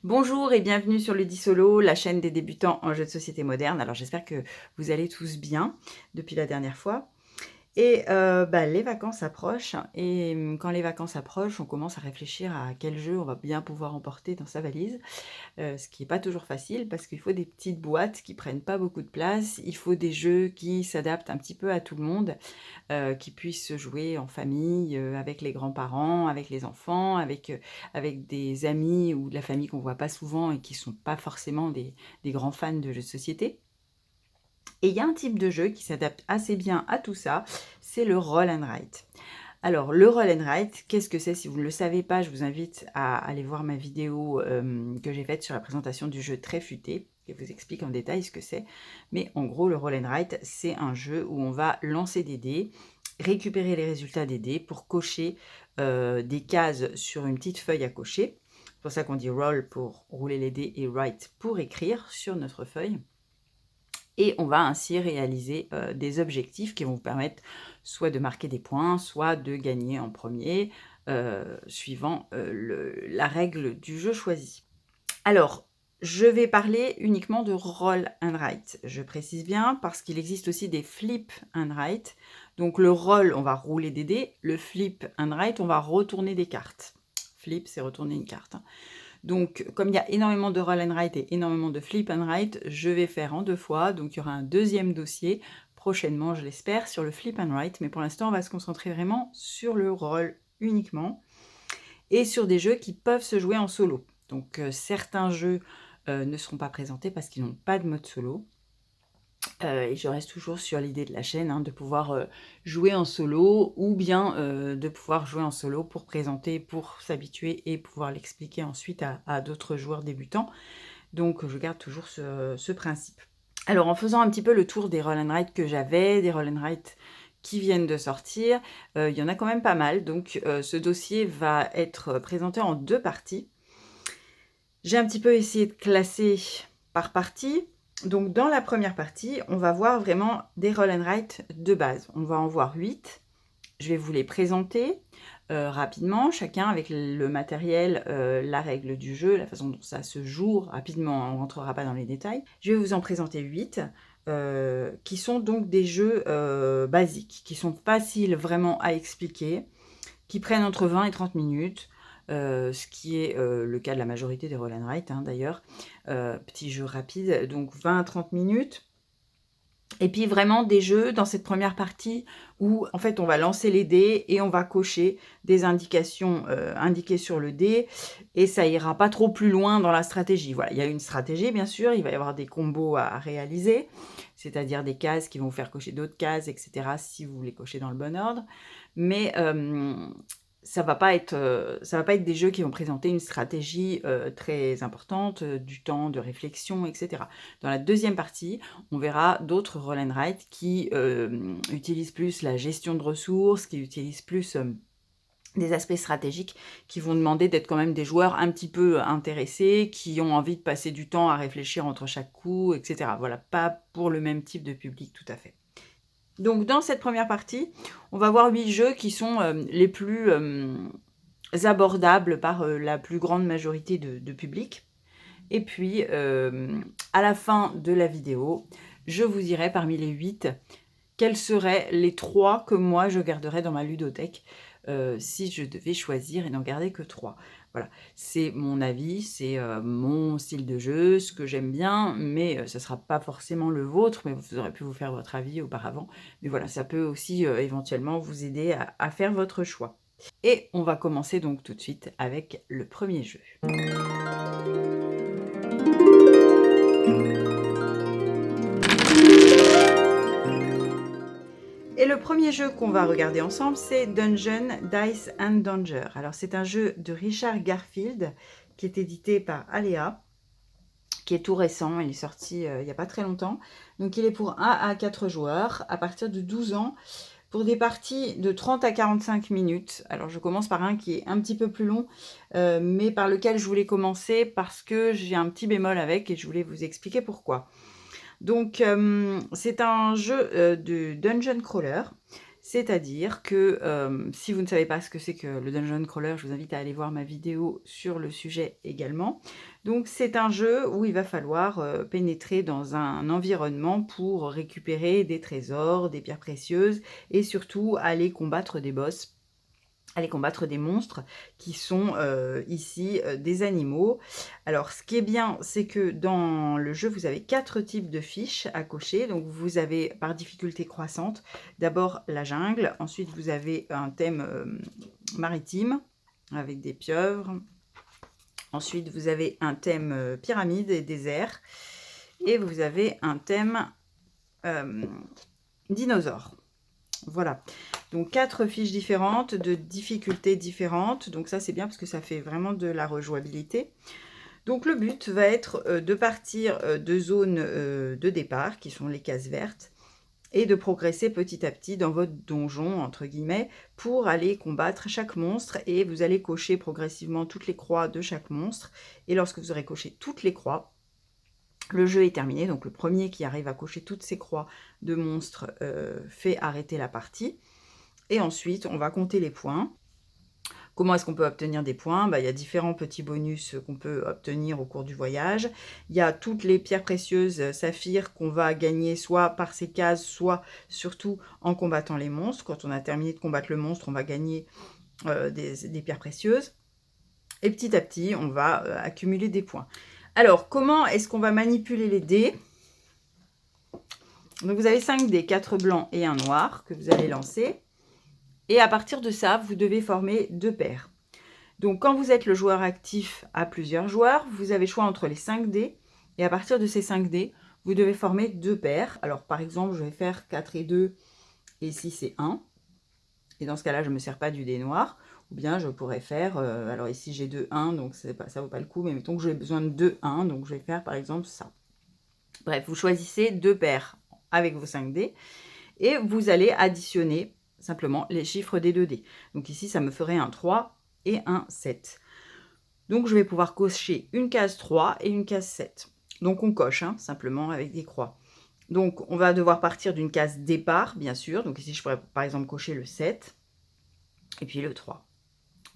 Bonjour et bienvenue sur le Solo, la chaîne des débutants en jeux de société moderne. Alors j'espère que vous allez tous bien depuis la dernière fois. Et les vacances approchent et quand les vacances approchent, on commence à réfléchir à quel jeu on va bien pouvoir emporter dans sa valise. Ce qui est pas toujours facile parce qu'il faut des petites boîtes qui prennent pas beaucoup de place. Il faut des jeux qui s'adaptent un petit peu à tout le monde, qui puissent se jouer en famille, avec les grands-parents, avec les enfants, avec des amis ou de la famille qu'on voit pas souvent et qui sont pas forcément des grands fans de jeux de société. Et il y a un type de jeu qui s'adapte assez bien à tout ça, c'est le roll and write. Alors, le roll and write, qu'est-ce que c'est? Si vous ne le savez pas, je vous invite à aller voir ma vidéo que j'ai faite sur la présentation du jeu Très Futé, qui vous explique en détail ce que c'est. Mais en gros, le roll and write, c'est un jeu où on va lancer des dés, récupérer les résultats des dés pour cocher des cases sur une petite feuille à cocher. C'est pour ça qu'on dit roll pour rouler les dés et write pour écrire sur notre feuille. Et on va ainsi réaliser des objectifs qui vont vous permettre soit de marquer des points, soit de gagner en premier, suivant la règle du jeu choisi. Alors, je vais parler uniquement de roll and write. Je précise bien parce qu'il existe aussi des flip and write. Donc le roll, on va rouler des dés. Le flip and write, on va retourner des cartes. Flip, c'est retourner une carte. Donc, comme il y a énormément de roll and write et énormément de flip and write, je vais faire en 2 fois. Donc, il y aura un deuxième dossier prochainement, je l'espère, sur le flip and write. Mais pour l'instant, on va se concentrer vraiment sur le roll uniquement et sur des jeux qui peuvent se jouer en solo. Donc, certains jeux ne seront pas présentés parce qu'ils n'ont pas de mode solo. Et je reste toujours sur l'idée de la chaîne, de pouvoir jouer en solo ou bien de pouvoir jouer en solo pour présenter, pour s'habituer et pouvoir l'expliquer ensuite à d'autres joueurs débutants. Donc je garde toujours ce principe. Alors en faisant un petit peu le tour des roll and write que j'avais, des roll and write qui viennent de sortir, il y en a quand même pas mal. Donc ce dossier va être présenté en 2 parties. J'ai un petit peu essayé de classer par partie. Donc dans la première partie, on va voir vraiment des roll and write de base. On va en voir 8. Je vais vous les présenter rapidement, chacun avec le matériel, la règle du jeu, la façon dont ça se joue rapidement, on ne rentrera pas dans les détails. Je vais vous en présenter 8, qui sont donc des jeux basiques, qui sont faciles vraiment à expliquer, qui prennent entre 20 et 30 minutes, ce qui est le cas de la majorité des roll and write d'ailleurs. Petit jeu rapide, donc 20 à 30 minutes. Et puis vraiment des jeux dans cette première partie où en fait on va lancer les dés et on va cocher des indications indiquées sur le dé et ça ira pas trop plus loin dans la stratégie. Voilà, il y a une stratégie bien sûr, il va y avoir des combos à réaliser, c'est-à-dire des cases qui vont vous faire cocher d'autres cases, etc. si vous voulez cocher dans le bon ordre. Mais ça va pas être des jeux qui vont présenter une stratégie très importante, du temps de réflexion, etc. Dans la deuxième partie, on verra d'autres roll and write qui utilisent plus la gestion de ressources, qui utilisent plus des aspects stratégiques, qui vont demander d'être quand même des joueurs un petit peu intéressés, qui ont envie de passer du temps à réfléchir entre chaque coup, etc. Voilà, pas pour le même type de public tout à fait. Donc dans cette première partie, on va voir 8 jeux qui sont les plus abordables par la plus grande majorité de public. Et puis, à la fin de la vidéo, je vous dirai parmi les 8, quels seraient les 3 que moi je garderais dans ma ludothèque si je devais choisir et n'en garder que 3. Voilà, c'est mon avis, c'est mon style de jeu, ce que j'aime bien, mais ce ne sera pas forcément le vôtre, mais vous aurez pu vous faire votre avis auparavant. Mais voilà, ça peut aussi éventuellement vous aider à faire votre choix. Et on va commencer donc tout de suite avec le premier jeu. Et le premier jeu qu'on va regarder ensemble, c'est Dungeon, Dice and Danger. Alors c'est un jeu de Richard Garfield qui est édité par Alea, qui est tout récent, il est sorti il n'y a pas très longtemps. Donc il est pour 1 à 4 joueurs à partir de 12 ans pour des parties de 30 à 45 minutes. Alors je commence par un qui est un petit peu plus long, mais par lequel je voulais commencer parce que j'ai un petit bémol avec et je voulais vous expliquer pourquoi. Donc c'est un jeu de dungeon crawler, C'est-à-dire que si vous ne savez pas ce que c'est que le Dungeon Crawler, je vous invite à aller voir ma vidéo sur le sujet également. Donc c'est un jeu où il va falloir pénétrer dans un environnement pour récupérer des trésors, des pierres précieuses et surtout aller combattre des boss, aller combattre des monstres qui sont ici des animaux. Alors ce qui est bien, c'est que dans le jeu, vous avez 4 types de fiches à cocher. Donc vous avez par difficulté croissante, d'abord la jungle, ensuite vous avez un thème maritime avec des pieuvres, ensuite vous avez un thème pyramide et désert, et vous avez un thème dinosaure. Voilà, donc 4 fiches différentes, de difficultés différentes. Donc ça, c'est bien parce que ça fait vraiment de la rejouabilité. Donc le but va être de partir de zones de départ, qui sont les cases vertes, et de progresser petit à petit dans votre donjon, entre guillemets, pour aller combattre chaque monstre. Et vous allez cocher progressivement toutes les croix de chaque monstre. Et lorsque vous aurez coché toutes les croix, le jeu est terminé, donc le premier qui arrive à cocher toutes ces croix de monstres fait arrêter la partie. Et ensuite, on va compter les points. Comment est-ce qu'on peut obtenir des points? Il y a différents petits bonus qu'on peut obtenir au cours du voyage. Il y a toutes les pierres précieuses saphirs qu'on va gagner soit par ces cases, soit surtout en combattant les monstres. Quand on a terminé de combattre le monstre, on va gagner des pierres précieuses. Et petit à petit, on va accumuler des points. Alors, comment est-ce qu'on va manipuler les dés? Donc, vous avez 5 dés, 4 blancs et un noir que vous allez lancer. Et à partir de ça, vous devez former 2 paires. Donc, quand vous êtes le joueur actif à plusieurs joueurs, vous avez choix entre les 5 dés. Et à partir de ces 5 dés, vous devez former 2 paires. Alors, par exemple, je vais faire 4 et 2 et 6 et 1. Et dans ce cas-là, je ne me sers pas du dé noir. Ou bien je pourrais faire, alors ici j'ai 2 1, donc ça ne vaut pas le coup, mais mettons que j'ai besoin de 2 1, donc je vais faire par exemple ça. Bref, vous choisissez 2 paires avec vos 5 dés, et vous allez additionner simplement les chiffres des 2 dés. Donc ici, ça me ferait un 3 et un 7. Donc je vais pouvoir cocher une case 3 et une case 7. Donc on coche, simplement avec des croix. Donc on va devoir partir d'une case départ, bien sûr. Donc ici, je pourrais par exemple cocher le 7, et puis le 3.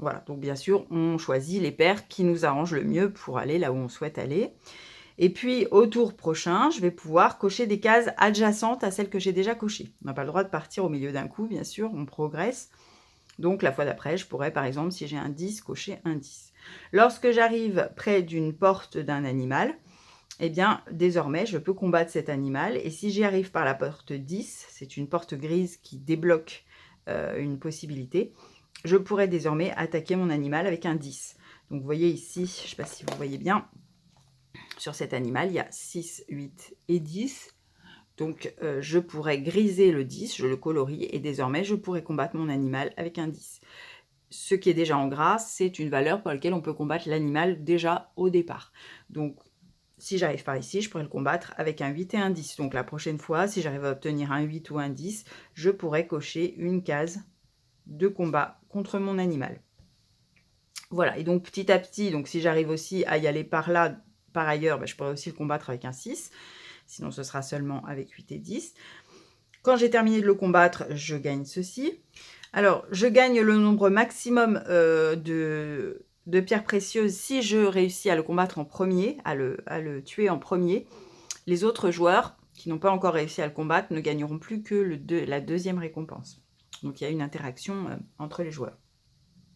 Voilà, donc bien sûr, on choisit les paires qui nous arrangent le mieux pour aller là où on souhaite aller. Et puis, au tour prochain, je vais pouvoir cocher des cases adjacentes à celles que j'ai déjà cochées. On n'a pas le droit de partir au milieu d'un coup, bien sûr, on progresse. Donc, la fois d'après, je pourrais, par exemple, si j'ai un 10, cocher un 10. Lorsque j'arrive près d'une porte d'un animal, eh bien, désormais, je peux combattre cet animal. Et si j'y arrive par la porte 10, c'est une porte grise qui débloque une possibilité, je pourrais désormais attaquer mon animal avec un 10. Donc, vous voyez ici, je ne sais pas si vous voyez bien, sur cet animal, il y a 6, 8 et 10. Donc, je pourrais griser le 10, je le colorie, et désormais, je pourrais combattre mon animal avec un 10. Ce qui est déjà en gras, c'est une valeur par laquelle on peut combattre l'animal déjà au départ. Donc, si j'arrive par ici, je pourrais le combattre avec un 8 et un 10. Donc, la prochaine fois, si j'arrive à obtenir un 8 ou un 10, je pourrais cocher une case de combat contre mon animal. Voilà, et donc petit à petit, donc si j'arrive aussi à y aller par là, par ailleurs, je pourrais aussi le combattre avec un 6, sinon ce sera seulement avec 8 et 10. Quand j'ai terminé de le combattre, je gagne ceci. Alors, je gagne le nombre maximum de pierres précieuses si je réussis à le combattre en premier, à le tuer en premier. Les autres joueurs qui n'ont pas encore réussi à le combattre ne gagneront plus que la deuxième récompense. Donc, il y a une interaction entre les joueurs.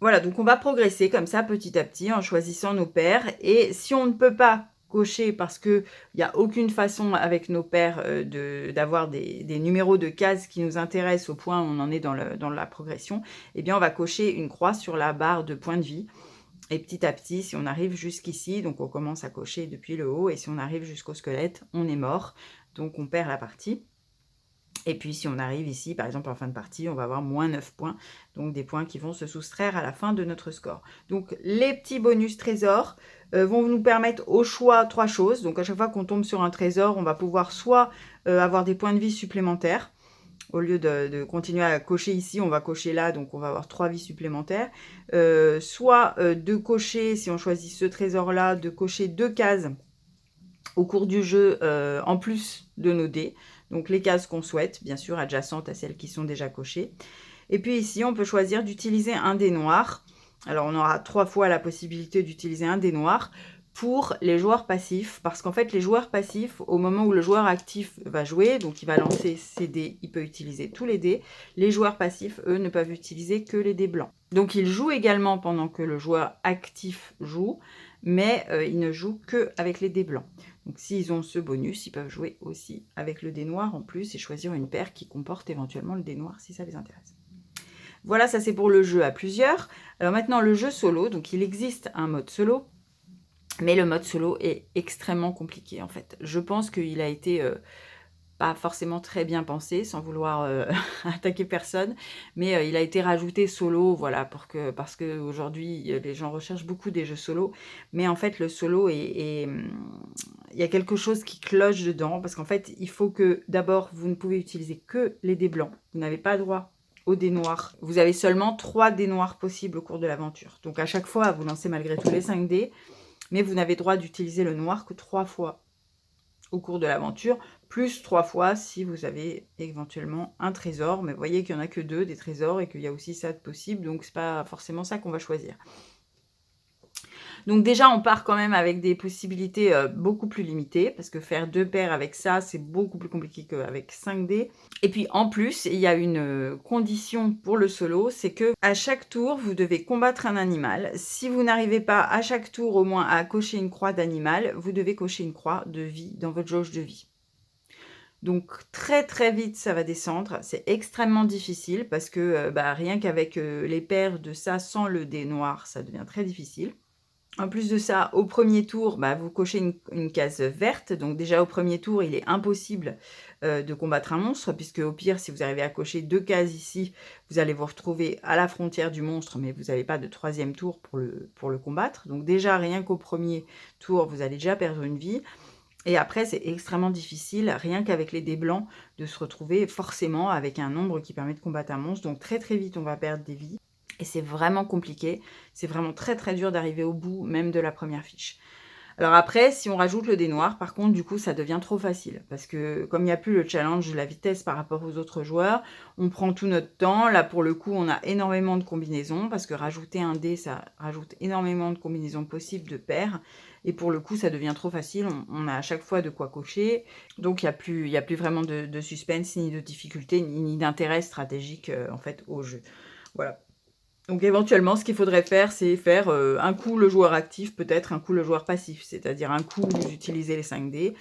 Voilà, donc on va progresser comme ça petit à petit en choisissant nos paires. Et si on ne peut pas cocher parce qu'il n'y a aucune façon avec nos paires d'avoir des numéros de cases qui nous intéressent au point où on en est dans la progression, eh bien on va cocher une croix sur la barre de points de vie. Et petit à petit, si on arrive jusqu'ici, donc on commence à cocher depuis le haut, et si on arrive jusqu'au squelette, on est mort, donc on perd la partie. Et puis, si on arrive ici, par exemple, en fin de partie, on va avoir moins 9 points. Donc, des points qui vont se soustraire à la fin de notre score. Donc, les petits bonus trésors vont nous permettre au choix 3 choses. Donc, à chaque fois qu'on tombe sur un trésor, on va pouvoir soit avoir des points de vie supplémentaires. Au lieu de continuer à cocher ici, on va cocher là. Donc, on va avoir 3 vies supplémentaires. Soit de cocher, si on choisit ce trésor-là, de cocher 2 cases au cours du jeu en plus de nos dés. Donc les cases qu'on souhaite, bien sûr adjacentes à celles qui sont déjà cochées. Et puis ici, on peut choisir d'utiliser un dé noir. Alors on aura 3 fois la possibilité d'utiliser un dé noir pour les joueurs passifs, parce qu'en fait les joueurs passifs, au moment où le joueur actif va jouer, donc il va lancer ses dés, il peut utiliser tous les dés. Les joueurs passifs, eux, ne peuvent utiliser que les dés blancs. Donc ils jouent également pendant que le joueur actif joue, mais ils ne jouent qu'avec les dés blancs. Donc s'ils ont ce bonus, ils peuvent jouer aussi avec le dé noir en plus et choisir une paire qui comporte éventuellement le dé noir si ça les intéresse. Voilà, ça c'est pour le jeu à plusieurs. Alors maintenant le jeu solo, donc il existe un mode solo, mais le mode solo est extrêmement compliqué en fait. Je pense qu'il a été pas forcément très bien pensé, sans vouloir attaquer personne, mais il a été rajouté solo, voilà, parce qu'aujourd'hui les gens recherchent beaucoup des jeux solo, mais en fait le solo il y a quelque chose qui cloche dedans, parce qu'en fait il faut que d'abord vous ne pouvez utiliser que les dés blancs, vous n'avez pas droit aux dés noirs. Vous avez seulement 3 dés noirs possibles au cours de l'aventure. Donc à chaque fois, vous lancez malgré tout les 5 dés, mais vous n'avez droit d'utiliser le noir que 3 fois au cours de l'aventure, plus 3 fois si vous avez éventuellement un trésor. Mais vous voyez qu'il n'y en a que 2 des trésors et qu'il y a aussi ça de possible, donc c'est pas forcément ça qu'on va choisir. Donc déjà, on part quand même avec des possibilités beaucoup plus limitées, parce que faire 2 paires avec ça, c'est beaucoup plus compliqué qu'avec 5 dés. Et puis en plus, il y a une condition pour le solo, c'est que à chaque tour, vous devez combattre un animal. Si vous n'arrivez pas à chaque tour au moins à cocher une croix d'animal, vous devez cocher une croix de vie dans votre jauge de vie. Donc très très vite ça va descendre, c'est extrêmement difficile parce que rien qu'avec les paires de ça sans le dé noir, ça devient très difficile. En plus de ça, au premier tour, vous cochez une case verte. Donc déjà au premier tour, il est impossible de combattre un monstre, puisque au pire, si vous arrivez à cocher 2 cases ici, vous allez vous retrouver à la frontière du monstre, mais vous n'avez pas de 3e tour pour le combattre. Donc déjà, rien qu'au premier tour, vous allez déjà perdre une vie. Et après, c'est extrêmement difficile, rien qu'avec les dés blancs, de se retrouver forcément avec un nombre qui permet de combattre un monstre. Donc très très vite, on va perdre des vies. Et c'est vraiment compliqué, c'est vraiment très très dur d'arriver au bout même de la première fiche. Alors après, si on rajoute le dé noir, par contre, du coup, ça devient trop facile. Parce que comme il n'y a plus le challenge de la vitesse par rapport aux autres joueurs, on prend tout notre temps. Là, pour le coup, on a énormément de combinaisons, parce que rajouter un dé, ça rajoute énormément de combinaisons possibles de paires. Et pour le coup, ça devient trop facile. On a à chaque fois de quoi cocher. Donc, il n'y a plus vraiment de suspense, ni de difficulté, ni d'intérêt stratégique, en fait, au jeu. Voilà. Donc éventuellement, ce qu'il faudrait faire, c'est faire un coup le joueur actif, peut-être un coup le joueur passif. C'est-à-dire un coup, vous utilisez les 5 dés,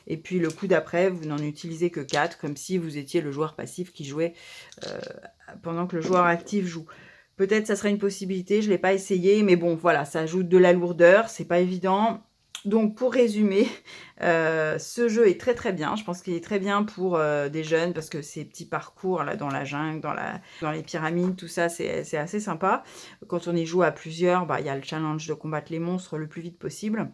et puis le coup d'après, vous n'en utilisez que 4, comme si vous étiez le joueur passif qui jouait pendant que le joueur actif joue. Peut-être ça serait une possibilité, je ne l'ai pas essayé, mais bon, voilà, ça ajoute de la lourdeur, c'est pas évident. Donc pour résumer, ce jeu est très très bien. Je pense qu'il est très bien pour des jeunes parce que ces petits parcours là dans la jungle, dans les pyramides, tout ça, c'est assez sympa. Quand on y joue à plusieurs, il y a le challenge de combattre les monstres le plus vite possible.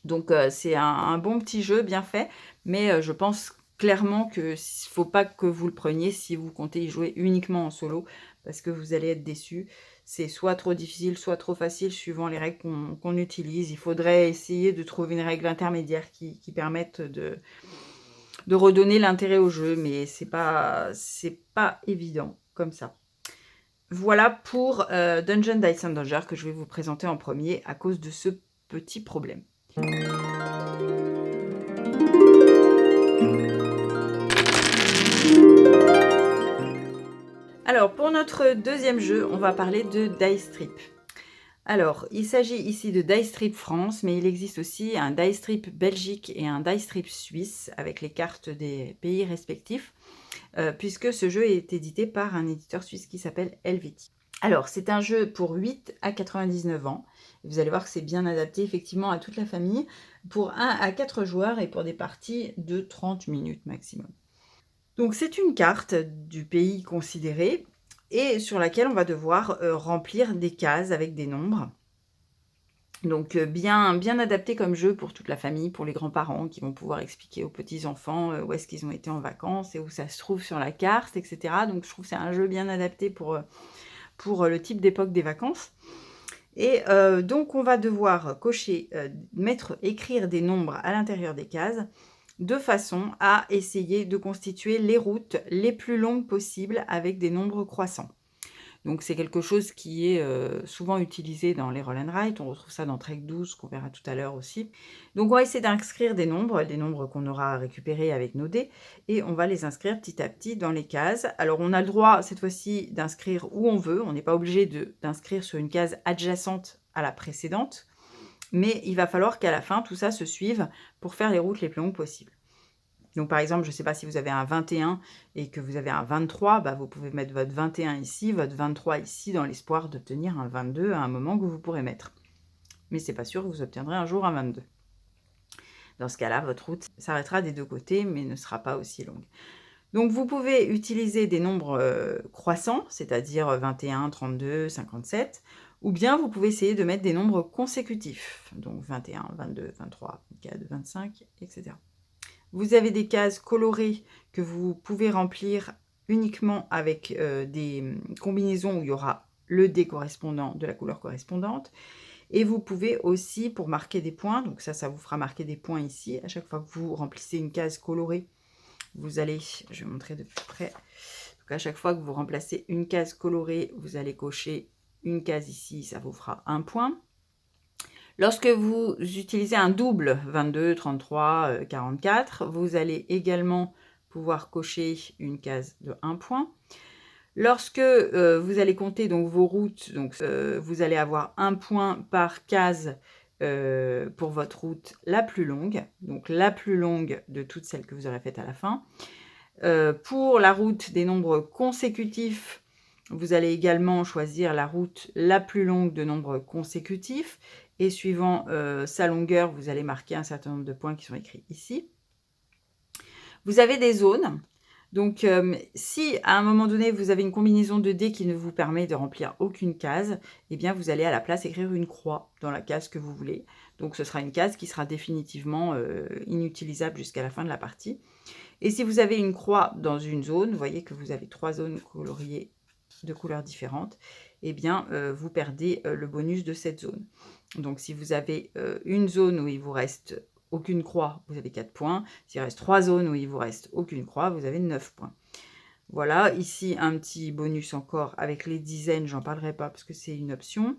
Donc c'est un bon petit jeu bien fait, mais je pense clairement qu'il ne faut pas que vous le preniez si vous comptez y jouer uniquement en solo, parce que vous allez être déçus. C'est soit trop difficile, soit trop facile, suivant les règles qu'on utilise. Il faudrait essayer de trouver une règle intermédiaire qui permette de redonner l'intérêt au jeu, mais c'est pas évident comme ça. Voilà pour Dungeon Dice and Danger que je vais vous présenter en premier à cause de ce petit problème. Alors, pour notre deuxième jeu, on va parler de Dice Trip. Alors, il s'agit ici de Dice Trip France, mais il existe aussi un Dice Trip Belgique et un Dice Trip Suisse, avec les cartes des pays respectifs, puisque ce jeu est édité par un éditeur suisse qui s'appelle Helvetii. Alors, c'est un jeu pour 8 à 99 ans. Vous allez voir que c'est bien adapté effectivement à toute la famille, pour 1 à 4 joueurs et pour des parties de 30 minutes maximum. Donc c'est une carte du pays considéré et sur laquelle on va devoir remplir des cases avec des nombres. Donc bien adapté comme jeu pour toute la famille, pour les grands-parents qui vont pouvoir expliquer aux petits-enfants où est-ce qu'ils ont été en vacances et où ça se trouve sur la carte, etc. Donc je trouve que c'est un jeu bien adapté pour le type d'époque des vacances. Et donc on va devoir cocher, écrire des nombres à l'intérieur des cases. de façon à essayer de constituer les routes les plus longues possibles avec des nombres croissants. Donc c'est quelque chose qui est souvent utilisé dans les roll and write. On retrouve ça dans Trek 12 qu'on verra tout à l'heure aussi. Donc on va essayer d'inscrire des nombres qu'on aura récupérés avec nos dés, et on va les inscrire petit à petit dans les cases. Alors on a le droit cette fois-ci d'inscrire où on veut. On n'est pas obligé d'inscrire sur une case adjacente à la précédente, mais il va falloir qu'à la fin tout ça se suive pour faire les routes les plus longues possibles. Donc par exemple, je ne sais pas si vous avez un 21 et que vous avez un 23, bah, vous pouvez mettre votre 21 ici, votre 23 ici, dans l'espoir d'obtenir un 22 à un moment que vous pourrez mettre. Mais ce n'est pas sûr que vous obtiendrez un jour un 22. Dans ce cas-là, votre route s'arrêtera des deux côtés, mais ne sera pas aussi longue. Donc vous pouvez utiliser des nombres croissants, c'est-à-dire 21, 32, 57, ou bien vous pouvez essayer de mettre des nombres consécutifs, donc 21, 22, 23, 24, 25, etc. Vous avez des cases colorées que vous pouvez remplir uniquement avec des combinaisons où il y aura le dé correspondant de la couleur correspondante. Et vous pouvez aussi, pour marquer des points, donc ça vous fera marquer des points ici. À chaque fois que vous remplissez une case colorée, vous allez, je vais montrer de plus près. Donc à chaque fois que vous remplacez une case colorée, vous allez cocher une case ici, ça vous fera un point. Lorsque vous utilisez un double 22, 33, 44, vous allez également pouvoir cocher une case de 1 point. Lorsque vous allez compter donc vos routes, donc, vous allez avoir 1 point par case pour votre route la plus longue, donc la plus longue de toutes celles que vous aurez faites à la fin. Pour la route des nombres consécutifs, vous allez également choisir la route la plus longue de nombres consécutifs, et suivant sa longueur, vous allez marquer un certain nombre de points qui sont écrits ici. Vous avez des zones. Donc, si à un moment donné, vous avez une combinaison de dés qui ne vous permet de remplir aucune case, eh bien, vous allez à la place écrire une croix dans la case que vous voulez. Donc, ce sera une case qui sera définitivement inutilisable jusqu'à la fin de la partie. Et si vous avez une croix dans une zone, vous voyez que vous avez 3 zones coloriées de couleurs différentes, eh bien, vous perdez le bonus de cette zone. Donc, si vous avez une zone où il vous reste aucune croix, vous avez 4 points. S'il reste 3 zones où il vous reste aucune croix, vous avez 9 points. Voilà, ici, un petit bonus encore avec les dizaines, j'en parlerai pas parce que c'est une option.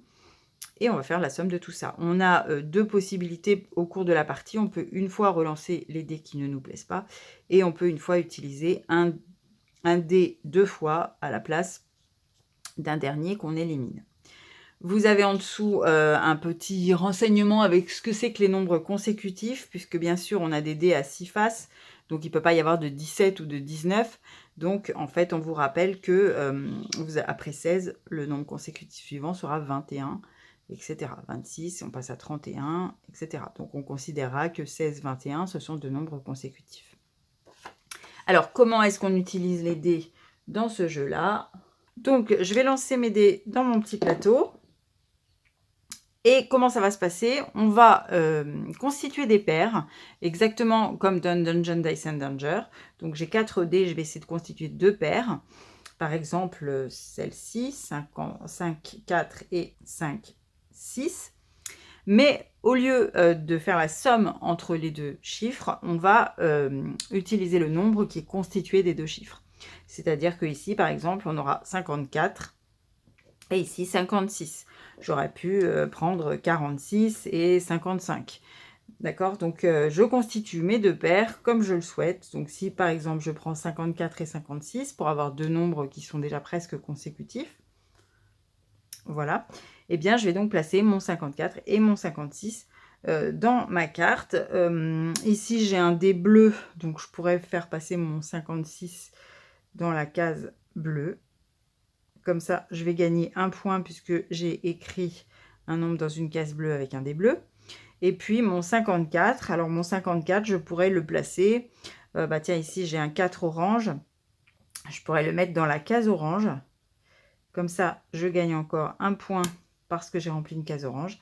Et on va faire la somme de tout ça. On a 2 possibilités au cours de la partie. On peut une fois relancer les dés qui ne nous plaisent pas, et on peut une fois utiliser un dé 2 fois à la place d'un dernier qu'on élimine. Vous avez en dessous un petit renseignement avec ce que c'est que les nombres consécutifs, puisque bien sûr on a des dés à 6 faces, donc il ne peut pas y avoir de 17 ou de 19. Donc en fait on vous rappelle que après 16, le nombre consécutif suivant sera 21, etc. 26, on passe à 31, etc. Donc on considérera que 16, 21, ce sont de nombres consécutifs. Alors comment est-ce qu'on utilise les dés dans ce jeu-là? Donc je vais lancer mes dés dans mon petit plateau. Et comment ça va se passer? On va constituer des paires, exactement comme dans Dungeon Dice and Danger. Donc j'ai 4 dés, je vais essayer de constituer 2 paires. Par exemple, celle-ci, 5, 4 et 5, 6. Mais au lieu de faire la somme entre les deux chiffres, on va utiliser le nombre qui est constitué des deux chiffres. C'est-à-dire que ici, par exemple, on aura 54 et ici 56. J'aurais pu prendre 46 et 55. D'accord? Donc, je constitue mes 2 paires comme je le souhaite. Donc, si par exemple, je prends 54 et 56 pour avoir 2 nombres qui sont déjà presque consécutifs, voilà, eh bien, je vais donc placer mon 54 et mon 56 dans ma carte. Ici, j'ai un dé bleu, donc je pourrais faire passer mon 56 dans la case bleue. Comme ça, je vais gagner 1 point puisque j'ai écrit un nombre dans une case bleue avec un dé bleu. Et puis mon 54, alors mon 54, je pourrais le placer, tiens, ici j'ai un 4 orange, je pourrais le mettre dans la case orange. Comme ça, je gagne encore 1 point parce que j'ai rempli une case orange.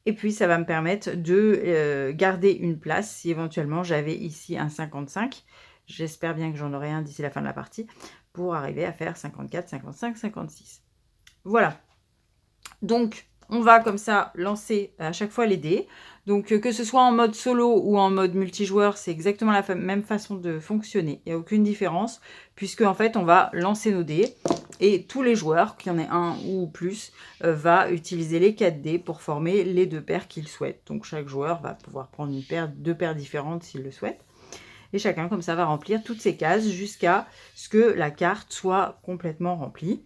Et puis, ça va me permettre de garder une place si éventuellement j'avais ici un 55. J'espère bien que j'en aurai un d'ici la fin de la partie pour arriver à faire 54, 55, 56. Voilà. Donc, On va comme ça lancer à chaque fois les dés. Donc que ce soit en mode solo ou en mode multijoueur, c'est exactement la même façon de fonctionner. Il n'y a aucune différence puisque en fait on va lancer nos dés et tous les joueurs, qu'il y en ait un ou plus, va utiliser les 4 dés pour former les 2 paires qu'il souhaite. Donc chaque joueur va pouvoir prendre une paire, 2 paires différentes s'il le souhaite. Et chacun comme ça va remplir toutes ces cases jusqu'à ce que la carte soit complètement remplie.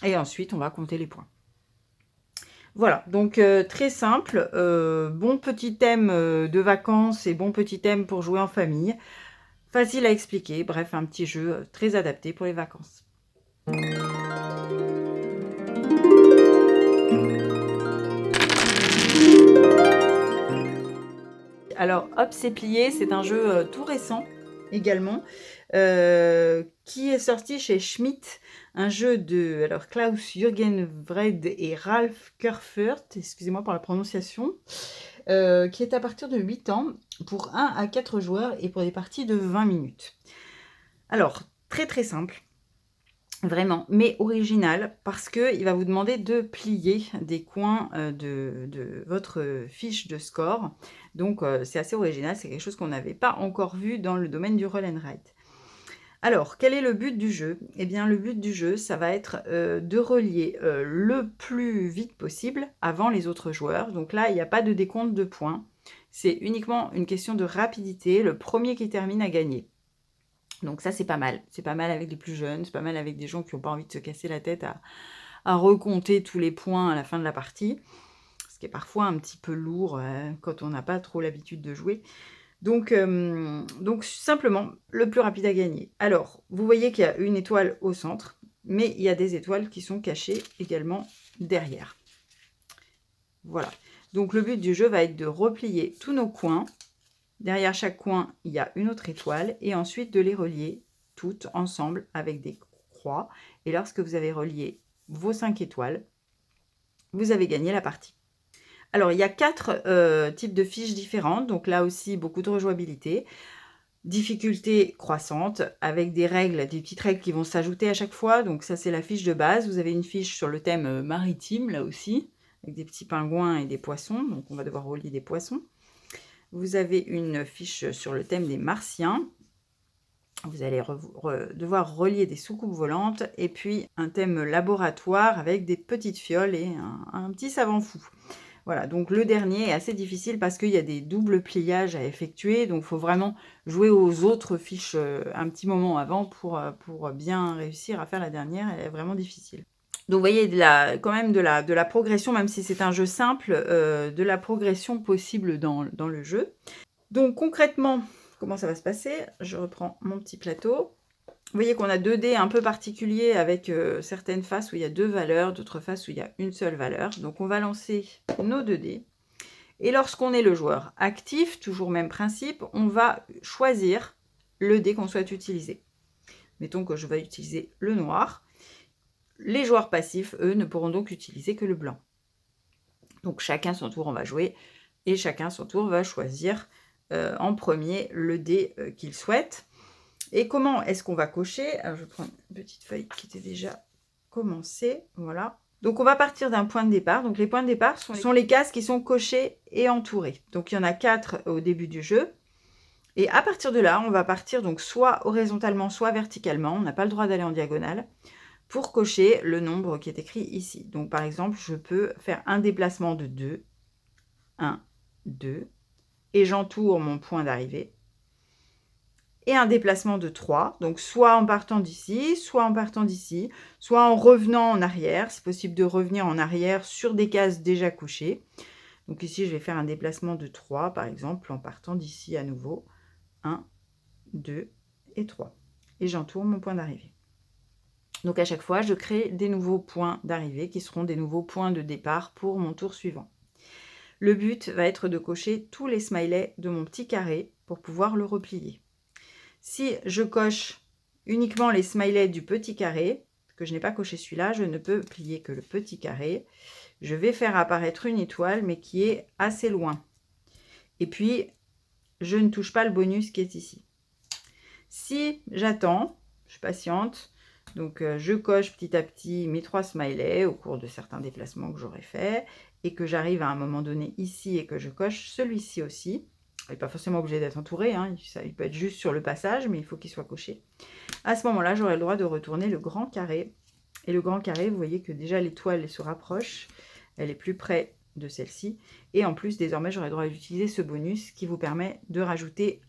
Et ensuite on va compter les points. Voilà, donc très simple, bon petit thème de vacances et bon petit thème pour jouer en famille. Facile à expliquer, bref, un petit jeu très adapté pour les vacances. Alors, hop, c'est plié, c'est un jeu tout récent également, qui est sorti chez Schmitt, un jeu de alors Klaus-Jürgen Wrede et Ralf Kerfurt, excusez-moi pour la prononciation, qui est à partir de 8 ans pour 1 à 4 joueurs et pour des parties de 20 minutes. Alors, très très simple, vraiment, mais original parce qu'il va vous demander de plier des coins de votre fiche de score. Donc, c'est assez original, c'est quelque chose qu'on n'avait pas encore vu dans le domaine du roll and write. Alors, quel est le but du jeu? Eh bien, le but du jeu, ça va être de relier le plus vite possible avant les autres joueurs. Donc là, il n'y a pas de décompte de points. C'est uniquement une question de rapidité. Le premier qui termine a gagné. Donc ça, c'est pas mal. C'est pas mal avec les plus jeunes, c'est pas mal avec des gens qui n'ont pas envie de se casser la tête à recompter tous les points à la fin de la partie. Ce qui est parfois un petit peu lourd quand on n'a pas trop l'habitude de jouer. Donc simplement, le plus rapide à gagner. Alors, vous voyez qu'il y a une étoile au centre, mais il y a des étoiles qui sont cachées également derrière. Voilà. Donc, le but du jeu va être de replier tous nos coins. Derrière chaque coin, il y a une autre étoile et ensuite de les relier toutes ensemble avec des croix. Et lorsque vous avez relié vos 5 étoiles, vous avez gagné la partie. Alors, il y a 4 types de fiches différentes, donc là aussi, beaucoup de rejouabilité. Difficulté croissante, avec des règles, des petites règles qui vont s'ajouter à chaque fois. Donc ça, c'est la fiche de base. Vous avez une fiche sur le thème maritime, là aussi, avec des petits pingouins et des poissons. Donc on va devoir relier des poissons. Vous avez une fiche sur le thème des martiens. Vous allez devoir relier des soucoupes volantes. Et puis un thème laboratoire avec des petites fioles et un petit savant fou. Voilà, donc le dernier est assez difficile parce qu'il y a des doubles pliages à effectuer. Donc, il faut vraiment jouer aux autres fiches un petit moment avant pour bien réussir à faire la dernière. Elle est vraiment difficile. Donc, vous voyez quand même de la progression, même si c'est un jeu simple, de la progression possible dans le jeu. Donc, concrètement, comment ça va se passer? Je reprends mon petit plateau. Vous voyez qu'on a 2 dés un peu particuliers avec certaines faces où il y a 2 valeurs, d'autres faces où il y a une seule valeur. Donc, on va lancer nos 2 dés. Et lorsqu'on est le joueur actif, toujours même principe, on va choisir le dé qu'on souhaite utiliser. Mettons que je vais utiliser le noir. Les joueurs passifs, eux, ne pourront donc utiliser que le blanc. Donc, chacun son tour, on va jouer. Et chacun son tour va choisir en premier le dé qu'il souhaite. Et comment est-ce qu'on va cocher? Alors, je prends une petite feuille qui était déjà commencée. Voilà. Donc, on va partir d'un point de départ. Donc, les points de départ sont les cases qui sont cochées et entourées. Donc, il y en a 4 au début du jeu. Et à partir de là, on va partir donc soit horizontalement, soit verticalement. On n'a pas le droit d'aller en diagonale pour cocher le nombre qui est écrit ici. Donc, par exemple, je peux faire un déplacement de 2. 1, 2. Et j'entoure mon point d'arrivée. Et un déplacement de 3, donc soit en partant d'ici, soit en partant d'ici, soit en revenant en arrière. C'est possible de revenir en arrière sur des cases déjà couchées. Donc ici, je vais faire un déplacement de 3, par exemple, en partant d'ici à nouveau. 1, 2 et 3. Et j'entoure mon point d'arrivée. Donc à chaque fois, je crée des nouveaux points d'arrivée qui seront des nouveaux points de départ pour mon tour suivant. Le but va être de cocher tous les smileys de mon petit carré pour pouvoir le replier. Si je coche uniquement les smileys du petit carré, que je n'ai pas coché celui-là, je ne peux plier que le petit carré. Je vais faire apparaître une étoile, mais qui est assez loin. Et puis, je ne touche pas le bonus qui est ici. Si j'attends, je patiente, donc je coche petit à petit mes 3 smileys au cours de certains déplacements que j'aurai fait. et que j'arrive à un moment donné ici et que je coche celui-ci aussi, il n'est pas forcément obligé d'être entouré, hein, il peut être juste sur le passage, mais il faut qu'il soit coché. À ce moment-là, j'aurai le droit de retourner le grand carré. Et le grand carré, vous voyez que déjà l'étoile se rapproche, elle est plus près de celle-ci. Et en plus, désormais, j'aurai le droit d'utiliser ce bonus qui vous permet de rajouter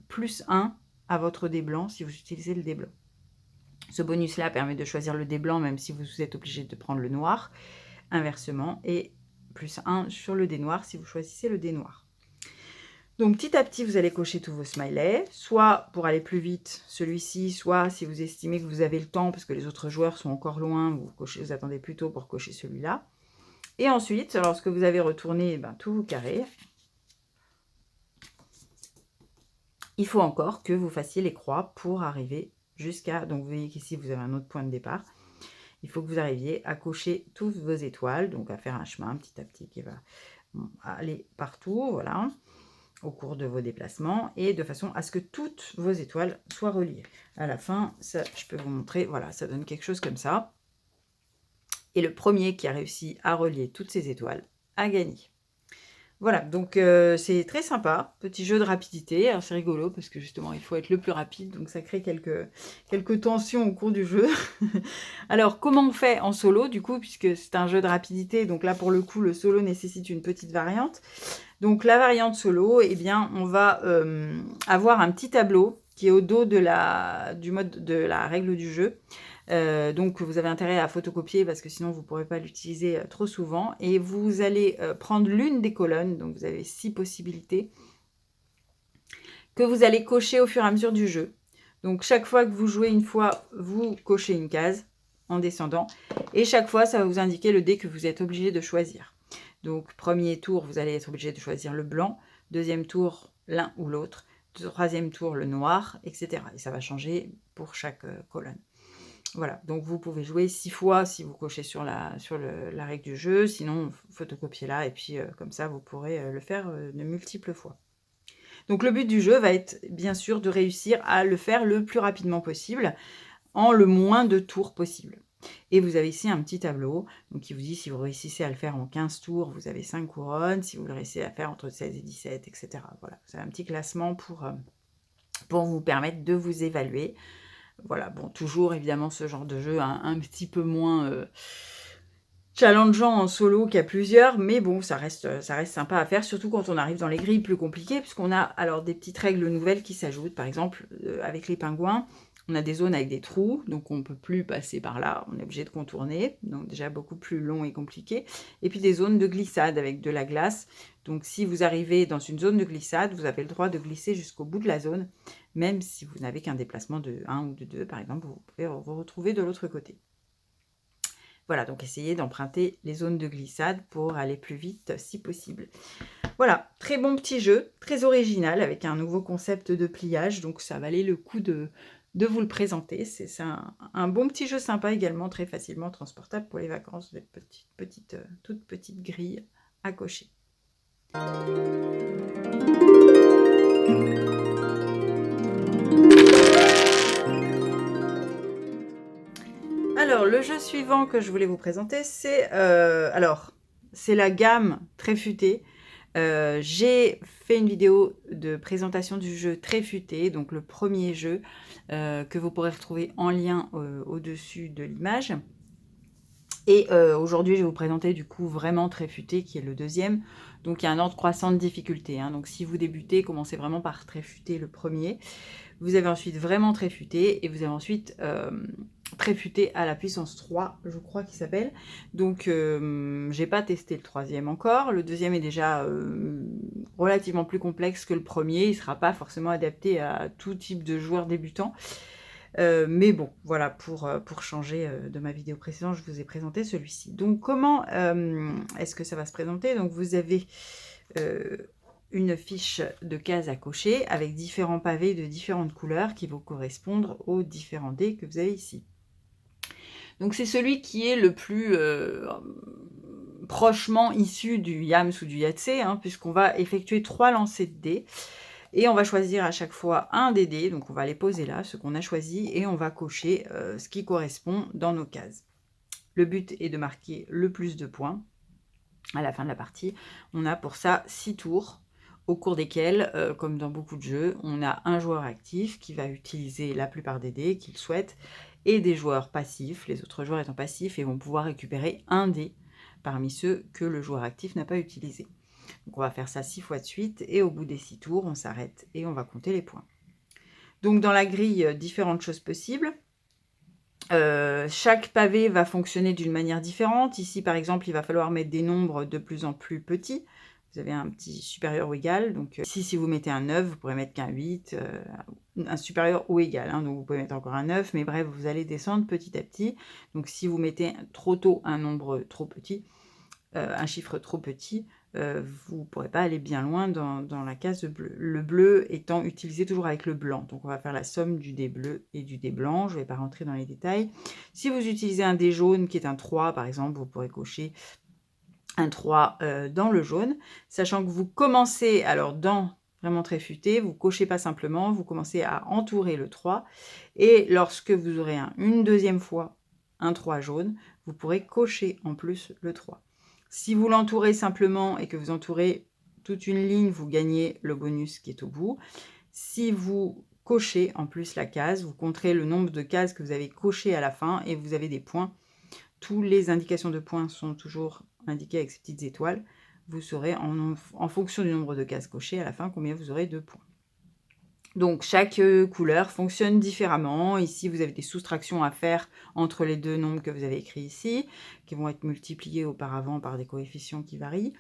plus 1 à votre dé blanc si vous utilisez le dé blanc. Ce bonus-là permet de choisir le dé blanc même si vous êtes obligé de prendre le noir, inversement, et plus 1 sur le dé noir si vous choisissez le dé noir. Donc petit à petit, vous allez cocher tous vos smileys, soit pour aller plus vite, celui-ci, soit si vous estimez que vous avez le temps, parce que les autres joueurs sont encore loin, vous attendez plutôt pour cocher celui-là. Et ensuite, lorsque vous avez retourné tous vos carrés, il faut encore que vous fassiez les croix pour arriver jusqu'à... Donc vous voyez qu'ici, vous avez un autre point de départ. Il faut que vous arriviez à cocher toutes vos étoiles, donc à faire un chemin petit à petit qui va aller partout, voilà, au cours de vos déplacements, et de façon à ce que toutes vos étoiles soient reliées. À la fin, ça, je peux vous montrer, voilà, ça donne quelque chose comme ça. Et le premier qui a réussi à relier toutes ces étoiles a gagné. Voilà, donc c'est très sympa, petit jeu de rapidité. Alors c'est rigolo parce que justement il faut être le plus rapide, donc ça crée quelques tensions au cours du jeu. Alors comment on fait en solo du coup, puisque c'est un jeu de rapidité, donc là pour le coup le solo nécessite une petite variante. Donc la variante solo, eh bien on va avoir un petit tableau qui est au dos de du mode de la règle du jeu. Donc vous avez intérêt à photocopier parce que sinon vous ne pourrez pas l'utiliser trop souvent. Et vous allez prendre l'une des colonnes, donc vous avez 6 possibilités, que vous allez cocher au fur et à mesure du jeu. Donc chaque fois que vous jouez une fois, vous cochez une case en descendant. Et chaque fois, ça va vous indiquer le dé que vous êtes obligé de choisir. Donc premier tour, vous allez être obligé de choisir le blanc. Deuxième tour, l'un ou l'autre. Troisième tour, le noir, etc. Et ça va changer pour chaque colonne. Voilà, donc vous pouvez jouer 6 fois si vous cochez sur la règle du jeu, sinon photocopiez là et puis comme ça vous pourrez le faire de multiples fois. Donc le but du jeu va être bien sûr de réussir à le faire le plus rapidement possible, en le moins de tours possible. Et vous avez ici un petit tableau donc qui vous dit si vous réussissez à le faire en 15 tours, vous avez 5 couronnes, si vous le réussissez à faire entre 16 et 17, etc. Voilà, c'est un petit classement pour vous permettre de vous évaluer. Voilà, bon, toujours évidemment ce genre de jeu un petit peu moins challengeant en solo qu'à plusieurs, mais bon, ça reste sympa à faire, surtout quand on arrive dans les grilles plus compliquées, puisqu'on a alors des petites règles nouvelles qui s'ajoutent. Par exemple, avec les pingouins, on a des zones avec des trous, donc on ne peut plus passer par là, on est obligé de contourner, donc déjà beaucoup plus long et compliqué. Et puis des zones de glissade avec de la glace, donc si vous arrivez dans une zone de glissade, vous avez le droit de glisser jusqu'au bout de la zone, même si vous n'avez qu'un déplacement de 1 ou de 2, par exemple, vous pouvez vous retrouver de l'autre côté. Voilà, donc essayez d'emprunter les zones de glissade pour aller plus vite si possible. Voilà, très bon petit jeu, très original, avec un nouveau concept de pliage, donc ça valait le coup de vous le présenter. C'est un bon petit jeu sympa également, très facilement transportable pour les vacances, des toutes petites grilles à cocher. Alors, le jeu suivant que je voulais vous présenter, c'est la gamme Très Futé. J'ai fait une vidéo de présentation du jeu Très Futé, donc le premier jeu que vous pourrez retrouver en lien au-dessus de l'image. Et aujourd'hui, je vais vous présenter du coup vraiment Très Futé, qui est le deuxième. Donc il y a un ordre croissant de difficulté, hein. Donc si vous débutez, commencez vraiment par Très Futé le premier. Vous avez ensuite vraiment Très Futé, et vous avez ensuite Très Futé à la puissance 3, je crois qu'il s'appelle. Donc j'ai pas testé le troisième encore. Le deuxième est déjà relativement plus complexe que le premier. Il ne sera pas forcément adapté à tout type de joueurs débutants. Mais bon, voilà, pour changer de ma vidéo précédente, je vous ai présenté celui-ci. Donc comment est-ce que ça va se présenter? Donc vous avez une fiche de cases à cocher avec différents pavés de différentes couleurs qui vont correspondre aux différents dés que vous avez ici. Donc c'est celui qui est le plus prochement issu du Yams ou du Yahtzee, hein, puisqu'on va effectuer 3 lancers de dés. Et on va choisir à chaque fois un des dés, donc on va les poser là, ce qu'on a choisi, et on va cocher ce qui correspond dans nos cases. Le but est de marquer le plus de points. à la fin de la partie. On a pour ça 6 tours, au cours desquels, comme dans beaucoup de jeux, on a un joueur actif qui va utiliser la plupart des dés qu'il souhaite, et des joueurs passifs, les autres joueurs étant passifs, et vont pouvoir récupérer un dé parmi ceux que le joueur actif n'a pas utilisé. Donc on va faire ça 6 fois de suite, et au bout des 6 tours, on s'arrête et on va compter les points. Donc dans la grille, différentes choses possibles. Chaque pavé va fonctionner d'une manière différente. Ici, par exemple, il va falloir mettre des nombres de plus en plus petits. Vous avez un petit supérieur ou égal. Donc ici, si vous mettez un 9, vous pourrez mettre qu'un 8, un supérieur ou égal. Hein, donc vous pouvez mettre encore un 9, mais bref, vous allez descendre petit à petit. Donc si vous mettez trop tôt un nombre trop petit, un chiffre trop petit, vous ne pourrez pas aller bien loin dans la case bleu. Le bleu étant utilisé toujours avec le blanc. Donc on va faire la somme du dé bleu et du dé blanc. Je ne vais pas rentrer dans les détails. Si vous utilisez un dé jaune qui est un 3, par exemple, vous pourrez cocher un 3 dans le jaune, sachant que vous commencez, alors dans vraiment très futé, vous cochez pas simplement, vous commencez à entourer le 3, et lorsque vous aurez une deuxième fois un 3 jaune, vous pourrez cocher en plus le 3. Si vous l'entourez simplement et que vous entourez toute une ligne, vous gagnez le bonus qui est au bout. Si vous cochez en plus la case, vous compterez le nombre de cases que vous avez cochées à la fin et vous avez des points. Toutes les indications de points sont toujours indiquées avec ces petites étoiles. Vous saurez en fonction du nombre de cases cochées à la fin combien vous aurez de points. Donc chaque couleur fonctionne différemment. Ici, vous avez des soustractions à faire entre les deux nombres que vous avez écrits ici, qui vont être multipliés auparavant par des coefficients qui varient.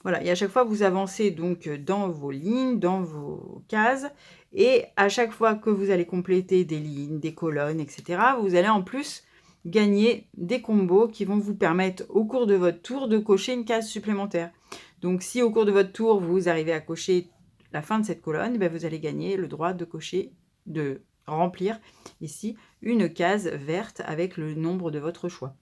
Voilà, et à chaque fois, vous avancez donc dans vos lignes, dans vos cases, et à chaque fois que vous allez compléter des lignes, des colonnes, etc., vous allez en plus gagner des combos qui vont vous permettre au cours de votre tour de cocher une case supplémentaire. Donc si au cours de votre tour, vous arrivez à cocher la fin de cette colonne, ben vous allez gagner le droit de cocher, de remplir ici une case verte avec le nombre de votre choix.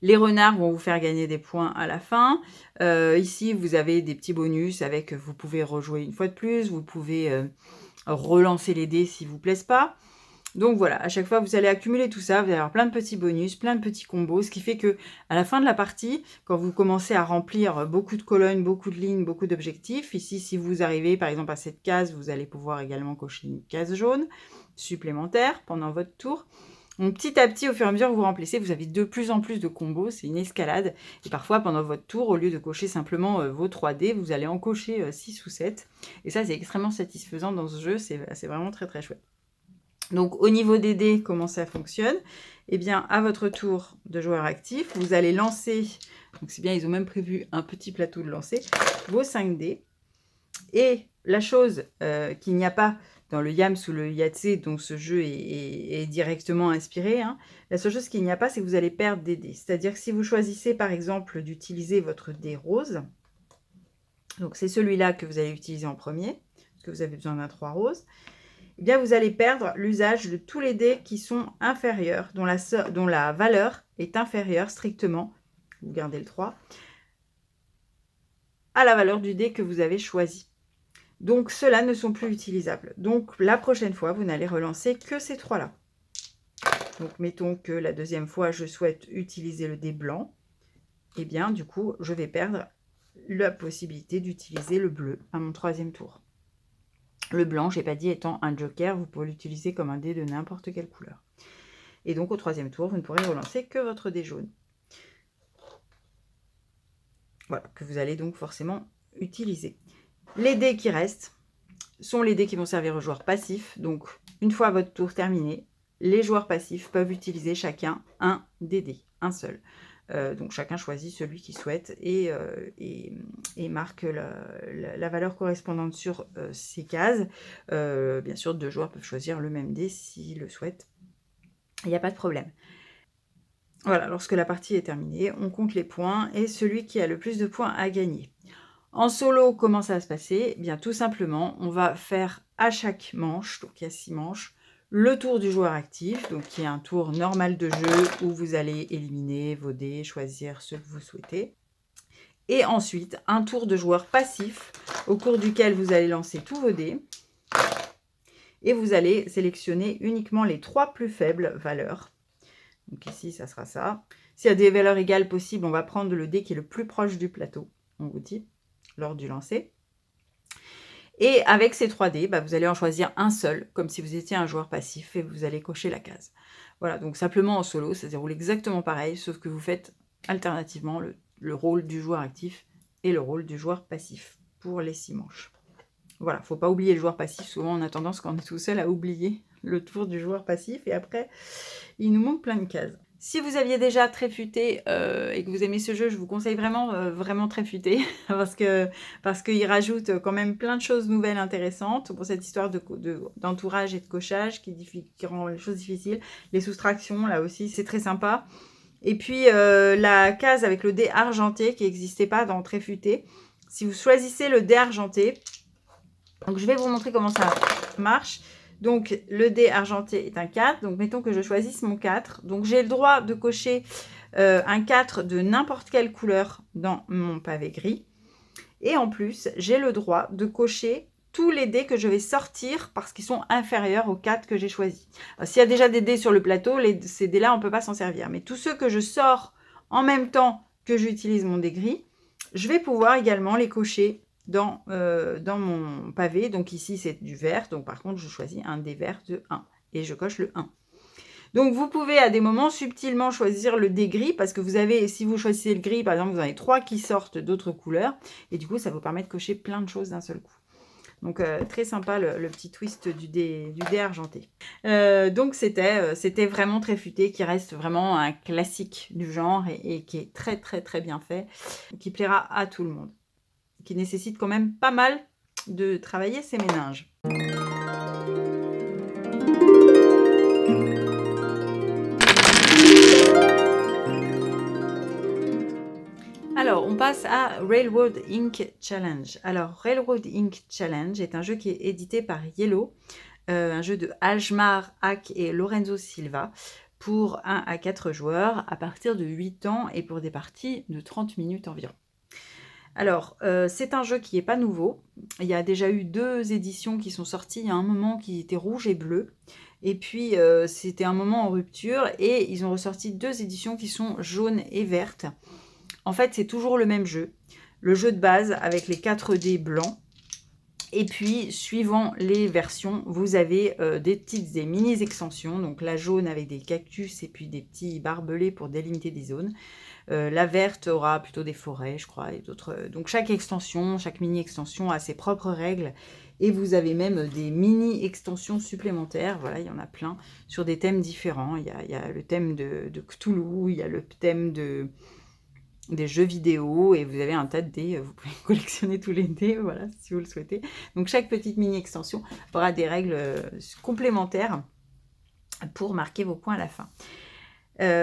Les renards vont vous faire gagner des points à la fin. Ici, vous avez des petits bonus avec, vous pouvez rejouer une fois de plus, vous pouvez relancer les dés s'ils ne vous plaisent pas. Donc voilà, à chaque fois, vous allez accumuler tout ça, vous allez avoir plein de petits bonus, plein de petits combos, ce qui fait que à la fin de la partie, quand vous commencez à remplir beaucoup de colonnes, beaucoup de lignes, beaucoup d'objectifs, ici, si vous arrivez par exemple à cette case, vous allez pouvoir également cocher une case jaune supplémentaire pendant votre tour. Donc petit à petit, au fur et à mesure que vous remplissez, vous avez de plus en plus de combos, c'est une escalade. Et parfois, pendant votre tour, au lieu de cocher simplement vos 3 dés, vous allez en cocher 6 ou 7. Et ça, c'est extrêmement satisfaisant dans ce jeu, c'est vraiment très très chouette. Donc au niveau des dés, comment ça fonctionne? Eh bien, à votre tour de joueur actif, vous allez lancer, donc c'est bien, ils ont même prévu un petit plateau de lancer, vos 5 dés. Et la chose qu'il n'y a pas dans le Yams ou le Yahtzee, dont ce jeu est directement inspiré, hein, la seule chose qu'il n'y a pas, c'est que vous allez perdre des dés. C'est-à-dire que si vous choisissez par exemple d'utiliser votre dé rose, donc c'est celui-là que vous allez utiliser en premier, parce que vous avez besoin d'un 3 rose, eh bien vous allez perdre l'usage de tous les dés qui sont inférieurs, dont la valeur est inférieure strictement, vous gardez le 3, à la valeur du dé que vous avez choisi. Donc ceux-là ne sont plus utilisables. Donc la prochaine fois, vous n'allez relancer que ces 3-là. Donc mettons que la deuxième fois, je souhaite utiliser le dé blanc. Eh bien du coup, je vais perdre la possibilité d'utiliser le bleu à mon 3e tour. Le blanc, je n'ai pas dit, étant un joker, vous pouvez l'utiliser comme un dé de n'importe quelle couleur. Et donc au 3e tour, vous ne pourrez relancer que votre dé jaune. Voilà, que vous allez donc forcément utiliser. Les dés qui restent sont les dés qui vont servir aux joueurs passifs. Donc une fois votre tour terminé, les joueurs passifs peuvent utiliser chacun un des dés, un seul. Donc chacun choisit celui qu'il souhaite et marque la valeur correspondante sur ces cases. Bien sûr, 2 joueurs peuvent choisir le même dé s'ils le souhaitent. Il n'y a pas de problème. Voilà, lorsque la partie est terminée, on compte les points et celui qui a le plus de points a gagné. En solo, comment ça va se passer? Eh bien, tout simplement, on va faire à chaque manche, donc il y a 6 manches, le tour du joueur actif, donc qui est un tour normal de jeu où vous allez éliminer vos dés, choisir ceux que vous souhaitez. Et ensuite, un tour de joueur passif, au cours duquel vous allez lancer tous vos dés. Et vous allez sélectionner uniquement les 3 plus faibles valeurs. Donc ici, ça sera ça. S'il y a des valeurs égales possibles, on va prendre le dé qui est le plus proche du plateau, on vous dit, lors du lancer. Et avec ces 3 dés, vous allez en choisir un seul, comme si vous étiez un joueur passif, et vous allez cocher la case. Voilà, donc simplement en solo, ça se déroule exactement pareil, sauf que vous faites alternativement le rôle du joueur actif et le rôle du joueur passif pour les 6 manches. Voilà, faut pas oublier le joueur passif. Souvent, on a tendance, quand on est tout seul, à oublier le tour du joueur passif. Et après, il nous manque plein de cases. Si vous aviez déjà Tréfuté et que vous aimez ce jeu, je vous conseille vraiment Tréfuté parce qu'il rajoute quand même plein de choses nouvelles intéressantes pour cette histoire d'entourage et de cochage qui rend les choses difficiles. Les soustractions, là aussi, c'est très sympa. Et puis, la case avec le dé argenté qui n'existait pas dans Tréfuté. Si vous choisissez le dé argenté, donc je vais vous montrer comment ça marche. Donc, le dé argenté est un 4. Donc, mettons que je choisisse mon 4. Donc, j'ai le droit de cocher un 4 de n'importe quelle couleur dans mon pavé gris. Et en plus, j'ai le droit de cocher tous les dés que je vais sortir parce qu'ils sont inférieurs aux 4 que j'ai choisis. S'il y a déjà des dés sur le plateau, ces dés-là, on ne peut pas s'en servir. Mais tous ceux que je sors en même temps que j'utilise mon dé gris, je vais pouvoir également les cocher dans mon pavé. Donc ici, c'est du vert. Donc par contre, je choisis un dé vert de 1 et je coche le 1. Donc vous pouvez à des moments subtilement choisir le dé gris parce que vous avez, si vous choisissez le gris, par exemple, vous en avez 3 qui sortent d'autres couleurs et du coup, ça vous permet de cocher plein de choses d'un seul coup. Donc très sympa le petit twist du dé argenté. Donc c'était vraiment Tréfuté qui reste vraiment un classique du genre et qui est très bien fait, qui plaira à tout le monde, qui nécessite quand même pas mal de travailler ses méninges. Alors, on passe à Railroad Ink Challenge. Alors, Railroad Ink Challenge est un jeu qui est édité par Yellow, un jeu de Algmar Hack et Lorenzo Silva pour 1 à 4 joueurs à partir de 8 ans et pour des parties de 30 minutes environ. Alors, c'est un jeu qui n'est pas nouveau. Il y a déjà eu 2 éditions qui sont sorties. Il y a un moment qui était rouge et bleu. Et puis, c'était un moment en rupture. Et ils ont ressorti 2 éditions qui sont jaunes et vertes. En fait, c'est toujours le même jeu. Le jeu de base avec les 4 dés blancs. Et puis, suivant les versions, vous avez des mini-extensions. Donc, la jaune avec des cactus et puis des petits barbelés pour délimiter des zones. La verte aura plutôt des forêts, je crois, et d'autres. Donc, chaque extension, chaque mini-extension a ses propres règles. Et vous avez même des mini-extensions supplémentaires. Voilà, il y en a plein sur des thèmes différents. Il y a le thème de Cthulhu, il y a le thème des jeux vidéo et vous avez un tas de dés, vous pouvez collectionner tous les dés, voilà, si vous le souhaitez. Donc chaque petite mini-extension aura des règles complémentaires pour marquer vos points à la fin.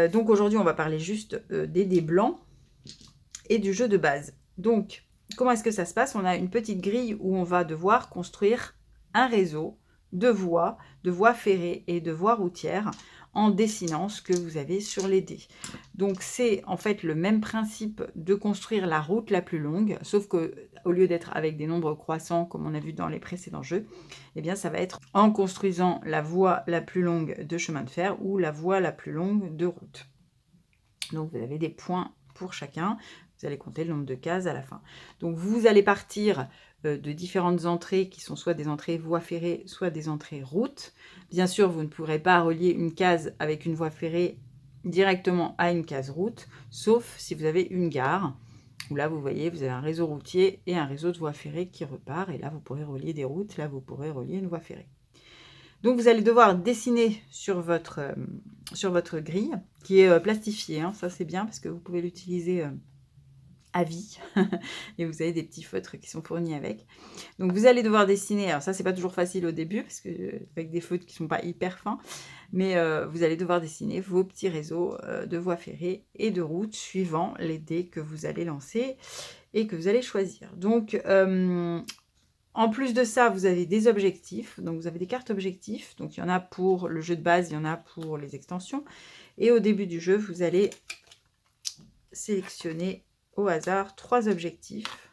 Donc aujourd'hui, on va parler juste des dés blancs et du jeu de base. Donc, comment est-ce que ça se passe? On a une petite grille où on va devoir construire un réseau de voies ferrées et de voies routières en dessinant ce que vous avez sur les dés. Donc c'est en fait le même principe de construire la route la plus longue, sauf que au lieu d'être avec des nombres croissants comme on a vu dans les précédents jeux, eh bien ça va être en construisant la voie la plus longue de chemin de fer ou la voie la plus longue de route. Donc vous avez des points pour chacun, vous allez compter le nombre de cases à la fin. Donc vous allez partir de différentes entrées qui sont soit des entrées voies ferrées, soit des entrées routes. Bien sûr, vous ne pourrez pas relier une case avec une voie ferrée directement à une case route, sauf si vous avez une gare, où là, vous voyez, vous avez un réseau routier et un réseau de voies ferrées qui repart, et là, vous pourrez relier des routes, là, vous pourrez relier une voie ferrée. Donc, vous allez devoir dessiner sur votre grille, qui est plastifiée, hein, ça c'est bien, parce que vous pouvez l'utiliser à vie, et vous avez des petits feutres qui sont fournis avec. Donc vous allez devoir dessiner, alors ça c'est pas toujours facile au début, parce que avec des feutres qui sont pas hyper fins, mais vous allez devoir dessiner vos petits réseaux de voies ferrées et de routes suivant les dés que vous allez lancer et que vous allez choisir. Donc en plus de ça, vous avez des objectifs, donc vous avez des cartes objectifs, donc il y en a pour le jeu de base, il y en a pour les extensions, et au début du jeu, vous allez sélectionner au hasard 3 objectifs,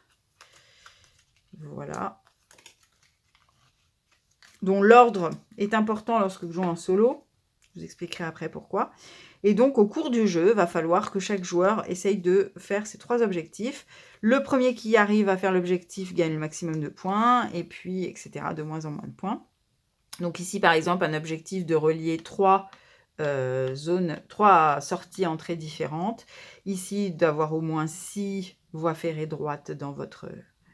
voilà, dont l'ordre est important lorsque vous jouez en solo. vous expliquerai après pourquoi. Et donc, au cours du jeu, va falloir que chaque joueur essaye de faire ces 3 objectifs. Le premier qui arrive à faire l'objectif gagne le maximum de points, et puis, etc., de moins en moins de points. Donc ici, par exemple, un objectif de relier 3 sorties entrées différentes. Ici, d'avoir au moins 6 voies ferrées droites dans votre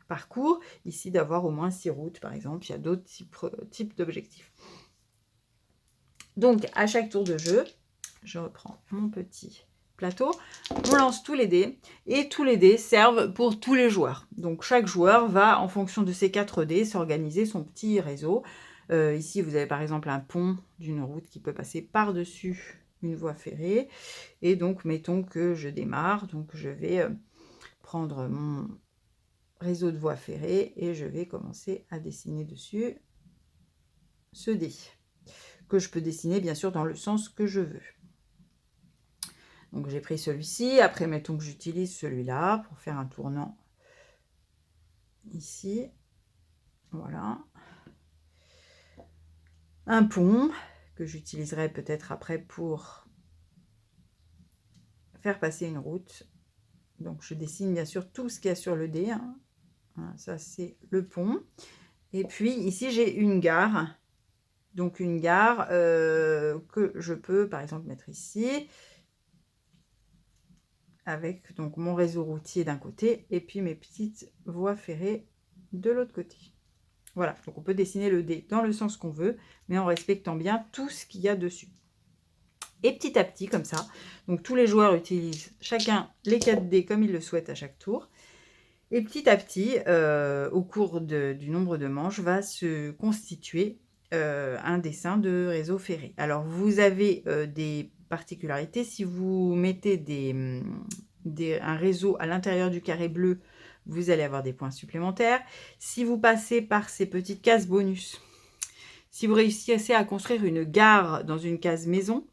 parcours. Ici, d'avoir au moins 6 routes, par exemple. Il y a d'autres types d'objectifs. Donc, à chaque tour de jeu, je reprends mon petit plateau, on lance tous les dés, et tous les dés servent pour tous les joueurs. Donc, chaque joueur va, en fonction de ces 4 dés, s'organiser son petit réseau. Ici, vous avez par exemple un pont d'une route qui peut passer par-dessus une voie ferrée. Et donc, mettons que je démarre. Donc, je vais prendre mon réseau de voies ferrées et je vais commencer à dessiner dessus ce dé, que je peux dessiner bien sûr dans le sens que je veux. Donc, j'ai pris celui-ci. Après, mettons que j'utilise celui-là pour faire un tournant ici. Voilà. Un pont que j'utiliserai peut-être après pour faire passer une route. Donc, je dessine bien sûr tout ce qu'il y a sur le dé. Hein. Voilà, ça, c'est le pont. Et puis, ici, j'ai une gare. Donc, une gare que je peux, par exemple, mettre ici. Avec donc mon réseau routier d'un côté et puis mes petites voies ferrées de l'autre côté. Voilà, donc on peut dessiner le dé dans le sens qu'on veut, mais en respectant bien tout ce qu'il y a dessus. Et petit à petit, comme ça, donc tous les joueurs utilisent chacun les 4 dés comme ils le souhaitent à chaque tour. Et petit à petit, au cours du nombre de manches, va se constituer un dessin de réseau ferré. Alors, vous avez des particularités. Si vous mettez un réseau à l'intérieur du carré bleu, vous allez avoir des points supplémentaires. Si vous passez par ces petites cases bonus, si vous réussissez à construire une gare dans une case maison,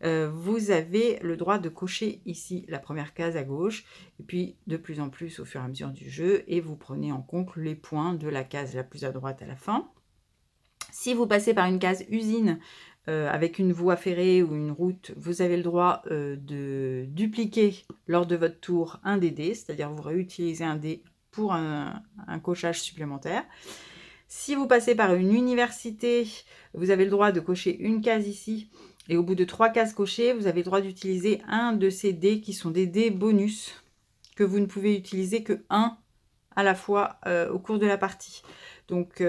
vous avez le droit de cocher ici la première case à gauche, et puis de plus en plus au fur et à mesure du jeu, et vous prenez en compte les points de la case la plus à droite à la fin. Si vous passez par une case usine avec une voie ferrée ou une route, vous avez le droit de dupliquer lors de votre tour un des dés, c'est-à-dire vous réutilisez un dé pour un cochage supplémentaire. Si vous passez par une université, vous avez le droit de cocher une case ici, et au bout de 3 cases cochées, vous avez le droit d'utiliser un de ces dés qui sont des dés bonus, que vous ne pouvez utiliser que un à la fois au cours de la partie. Donc, vous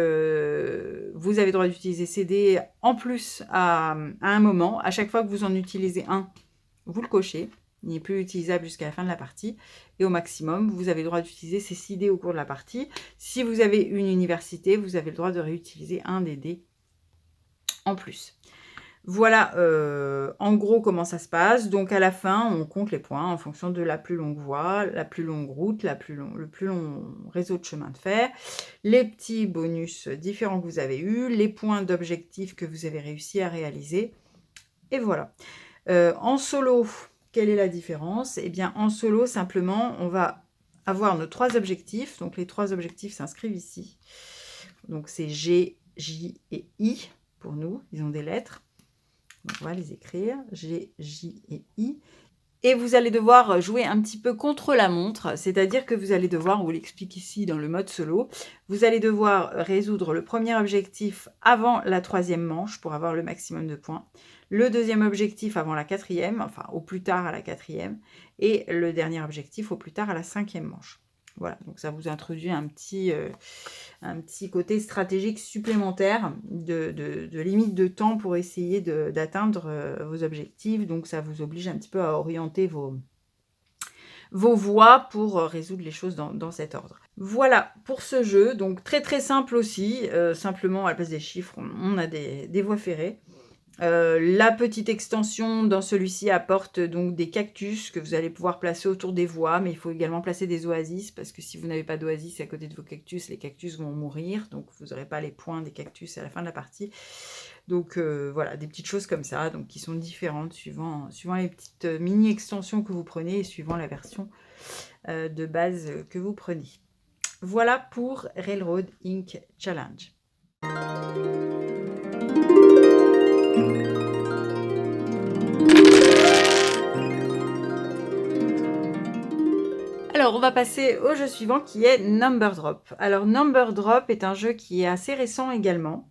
avez le droit d'utiliser ces dés en plus à un moment. À chaque fois que vous en utilisez un, vous le cochez. Il n'est plus utilisable jusqu'à la fin de la partie. Et au maximum, vous avez le droit d'utiliser ces 6 dés au cours de la partie. Si vous avez une université, vous avez le droit de réutiliser un des dés en plus. Voilà en gros comment ça se passe. Donc à la fin, on compte les points en fonction de la plus longue voie, la plus longue route, le plus long réseau de chemin de fer, les petits bonus différents que vous avez eus, les points d'objectif que vous avez réussi à réaliser. Et voilà. En solo, quelle est la différence? Eh bien, en solo, simplement, on va avoir nos 3 objectifs. Donc les 3 objectifs s'inscrivent ici. Donc c'est G, J et I pour nous. Ils ont des lettres. Donc, on va les écrire, G, J et I. Et vous allez devoir jouer un petit peu contre la montre, c'est-à-dire que vous allez devoir, on vous l'explique ici dans le mode solo, vous allez devoir résoudre le premier objectif avant la 3e manche pour avoir le maximum de points, le deuxième objectif avant la 4e, enfin au plus tard à la 4e, et le dernier objectif au plus tard à la 5e manche. Voilà, donc ça vous introduit un petit côté stratégique supplémentaire de limite de temps pour essayer d'atteindre vos objectifs. Donc, ça vous oblige un petit peu à orienter vos voies pour résoudre les choses dans cet ordre. Voilà pour ce jeu. Donc, très très simple aussi. Simplement, à la place des chiffres, on a des voies ferrées. La petite extension dans celui-ci apporte donc des cactus que vous allez pouvoir placer autour des voies, mais il faut également placer des oasis parce que si vous n'avez pas d'oasis à côté de vos cactus, les cactus vont mourir, donc vous n'aurez pas les points des cactus à la fin de la partie. Donc voilà, des petites choses comme ça, donc qui sont différentes suivant les petites mini-extensions que vous prenez et suivant la version de base que vous prenez. Voilà pour Railroad Ink Challenge. Alors, on va passer au jeu suivant qui est Number Drop. Alors, Number Drop est un jeu qui est assez récent également.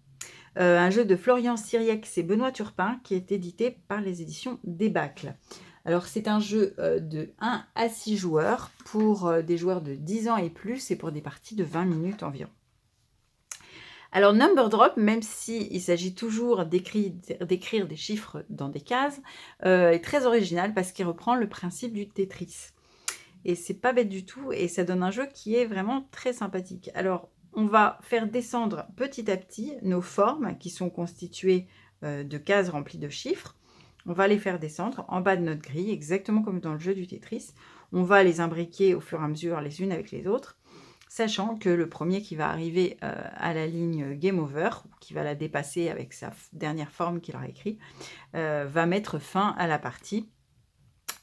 Un jeu de Florian Siriex et Benoît Turpin qui est édité par les éditions Débâcle. Alors, c'est un jeu de 1 à 6 joueurs pour des joueurs de 10 ans et plus et pour des parties de 20 minutes environ. Alors, Number Drop, même s'il s'agit toujours d'écrire des chiffres dans des cases, est très original parce qu'il reprend le principe du Tetris. Et c'est pas bête du tout et ça donne un jeu qui est vraiment très sympathique. Alors, on va faire descendre petit à petit nos formes qui sont constituées de cases remplies de chiffres. On va les faire descendre en bas de notre grille, exactement comme dans le jeu du Tetris. On va les imbriquer au fur et à mesure les unes avec les autres, sachant que le premier qui va arriver à la ligne Game Over, qui va la dépasser avec sa dernière forme qu'il aura écrite, va mettre fin à la partie.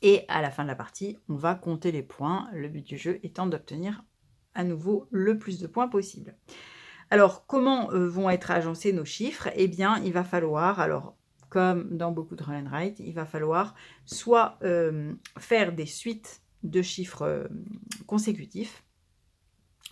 Et à la fin de la partie, on va compter les points, le but du jeu étant d'obtenir à nouveau le plus de points possible. Alors, comment vont être agencés nos chiffres? Eh bien, il va falloir, alors comme dans beaucoup de roll and write, il va falloir soit faire des suites de chiffres consécutifs,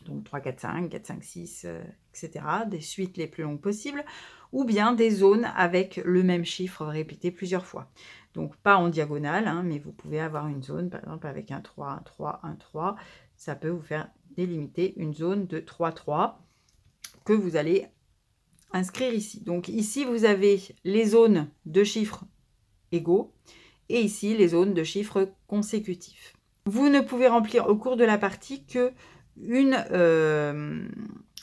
donc 3, 4, 5, 4, 5, 6, etc., des suites les plus longues possibles, ou bien des zones avec le même chiffre répété plusieurs fois. Donc pas en diagonale, hein, mais vous pouvez avoir une zone, par exemple avec un 3, un 3, un 3, ça peut vous faire délimiter une zone de 3, 3 que vous allez inscrire ici. Donc ici, vous avez les zones de chiffres égaux, et ici, les zones de chiffres consécutifs. Vous ne pouvez remplir au cours de la partie que une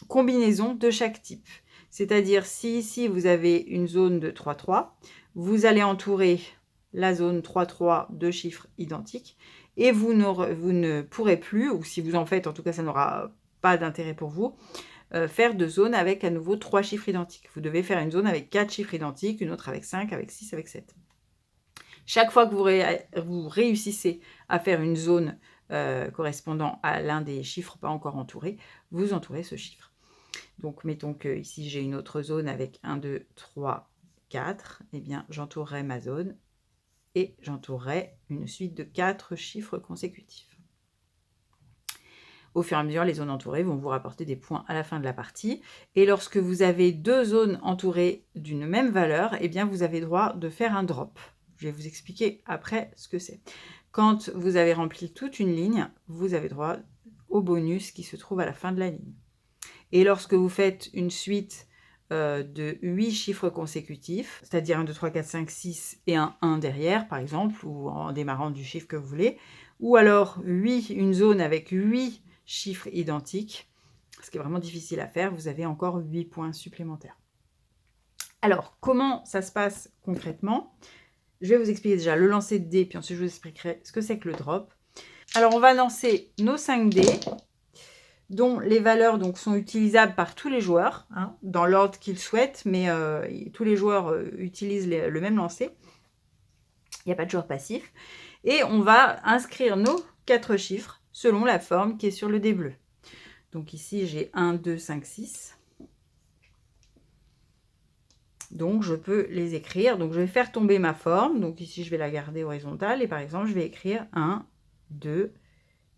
combinaison de chaque type. C'est-à-dire, si ici, vous avez une zone de 3, 3, vous allez entourer la zone 3, 3 de chiffres identiques, et vous ne pourrez plus, ou si vous en faites, en tout cas, ça n'aura pas d'intérêt pour vous, faire de zones avec à nouveau 3 chiffres identiques. Vous devez faire une zone avec 4 chiffres identiques, une autre avec 5, avec 6, avec 7. Chaque fois que vous réussissez à faire une zone correspondant à l'un des chiffres pas encore entourés, vous entourez ce chiffre. Donc, mettons que ici j'ai une autre zone avec 1, 2, 3, 4. Eh bien, j'entourerai ma zone et j'entourerai une suite de 4 chiffres consécutifs. Au fur et à mesure, les zones entourées vont vous rapporter des points à la fin de la partie. Et lorsque vous avez 2 zones entourées d'une même valeur, eh bien, vous avez droit de faire un drop. Je vais vous expliquer après ce que c'est. Quand vous avez rempli toute une ligne, vous avez droit au bonus qui se trouve à la fin de la ligne. Et lorsque vous faites une suite de 8 chiffres consécutifs, c'est-à-dire 1, 2, 3, 4, 5, 6 et un 1 derrière, par exemple, ou en démarrant du chiffre que vous voulez, ou alors une zone avec 8 chiffres identiques, ce qui est vraiment difficile à faire, vous avez encore 8 points supplémentaires. Alors, comment ça se passe concrètement? Je vais vous expliquer déjà le lancer de dés, puis ensuite je vous expliquerai ce que c'est que le drop. Alors, on va lancer nos 5 dés, dont les valeurs donc, sont utilisables par tous les joueurs, hein, dans l'ordre qu'ils souhaitent, mais tous les joueurs utilisent le même lancer. Il n'y a pas de joueur passif. Et on va inscrire nos 4 chiffres selon la forme qui est sur le dé bleu. Donc ici, j'ai 1, 2, 5, 6. Donc, je peux les écrire. Donc, je vais faire tomber ma forme. Donc, ici, je vais la garder horizontale. Et par exemple, je vais écrire 1, 2,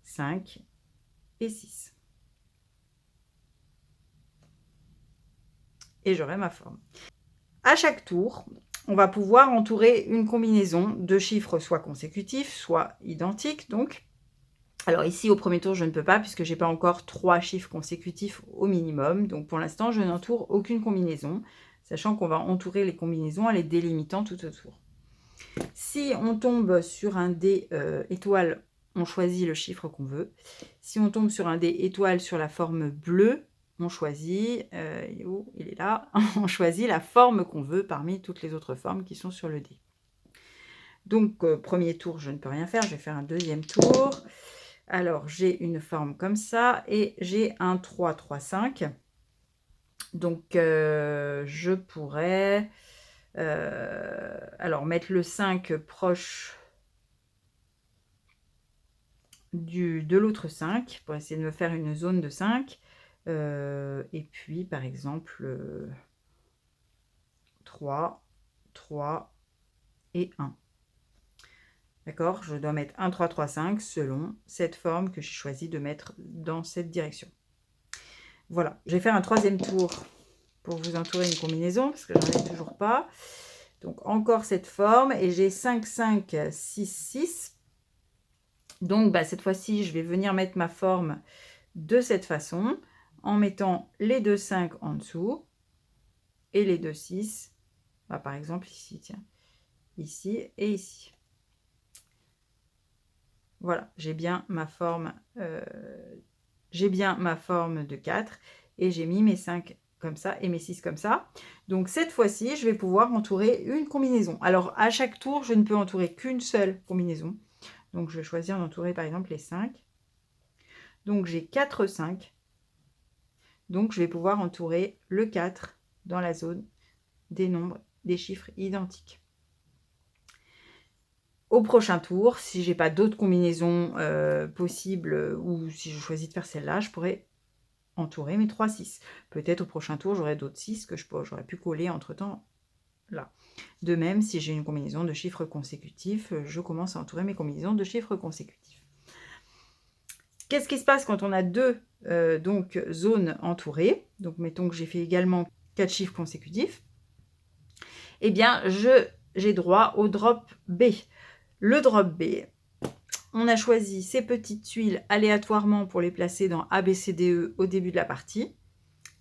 5 et 6. Et j'aurai ma forme. À chaque tour, on va pouvoir entourer une combinaison de chiffres soit consécutifs, soit identiques. Donc, alors ici, au premier tour, je ne peux pas puisque je n'ai pas encore 3 chiffres consécutifs au minimum. Donc, pour l'instant, je n'entoure aucune combinaison, sachant qu'on va entourer les combinaisons en les délimitant tout autour. Si on tombe sur un dé étoile, on choisit le chiffre qu'on veut. Si on tombe sur un dé étoile sur la forme bleue, on choisit, il est là, on choisit la forme qu'on veut parmi toutes les autres formes qui sont sur le dé. Donc, premier tour, je ne peux rien faire, je vais faire un deuxième tour. Alors, j'ai une forme comme ça et j'ai un 3, 3, 5. Donc, je pourrais alors mettre le 5 proche de l'autre 5 pour essayer de me faire une zone de 5. Et puis, par exemple, 3, 3 et 1. D'accord? Je dois mettre 1, 3, 3, 5 selon cette forme que j'ai choisi de mettre dans cette direction. Voilà, je vais faire un troisième tour pour vous entourer une combinaison, parce que j'en ai toujours pas. Donc, encore cette forme, et j'ai 5, 5, 6, 6. Donc, bah, cette fois-ci, je vais venir mettre ma forme de cette façon, en mettant les 2 5 en dessous, et les 2 6, bah, par exemple ici, tiens, ici et ici. Voilà, j'ai bien ma forme de 4, et j'ai mis mes 5 comme ça et mes 6 comme ça. Donc cette fois-ci, je vais pouvoir entourer une combinaison. Alors à chaque tour, je ne peux entourer qu'une seule combinaison. Donc je vais choisir d'entourer par exemple les 5. Donc j'ai 4 5. Donc je vais pouvoir entourer le 4 dans la zone des nombres, des chiffres identiques. Au prochain tour, si j'ai pas d'autres combinaisons possibles, ou si je choisis de faire celle-là, je pourrais entourer mes 3 6. Peut-être au prochain tour, j'aurai d'autres 6 que j'aurais pu coller entre-temps là. De même, si j'ai une combinaison de chiffres consécutifs, je commence à entourer mes combinaisons de chiffres consécutifs. Qu'est-ce qui se passe quand on a deux donc, zones entourées? Donc, mettons que j'ai fait également 4 chiffres consécutifs. Eh bien, j'ai droit au drop B. Le drop B, on a choisi ces petites tuiles aléatoirement pour les placer dans A, B, C, D, E au début de la partie.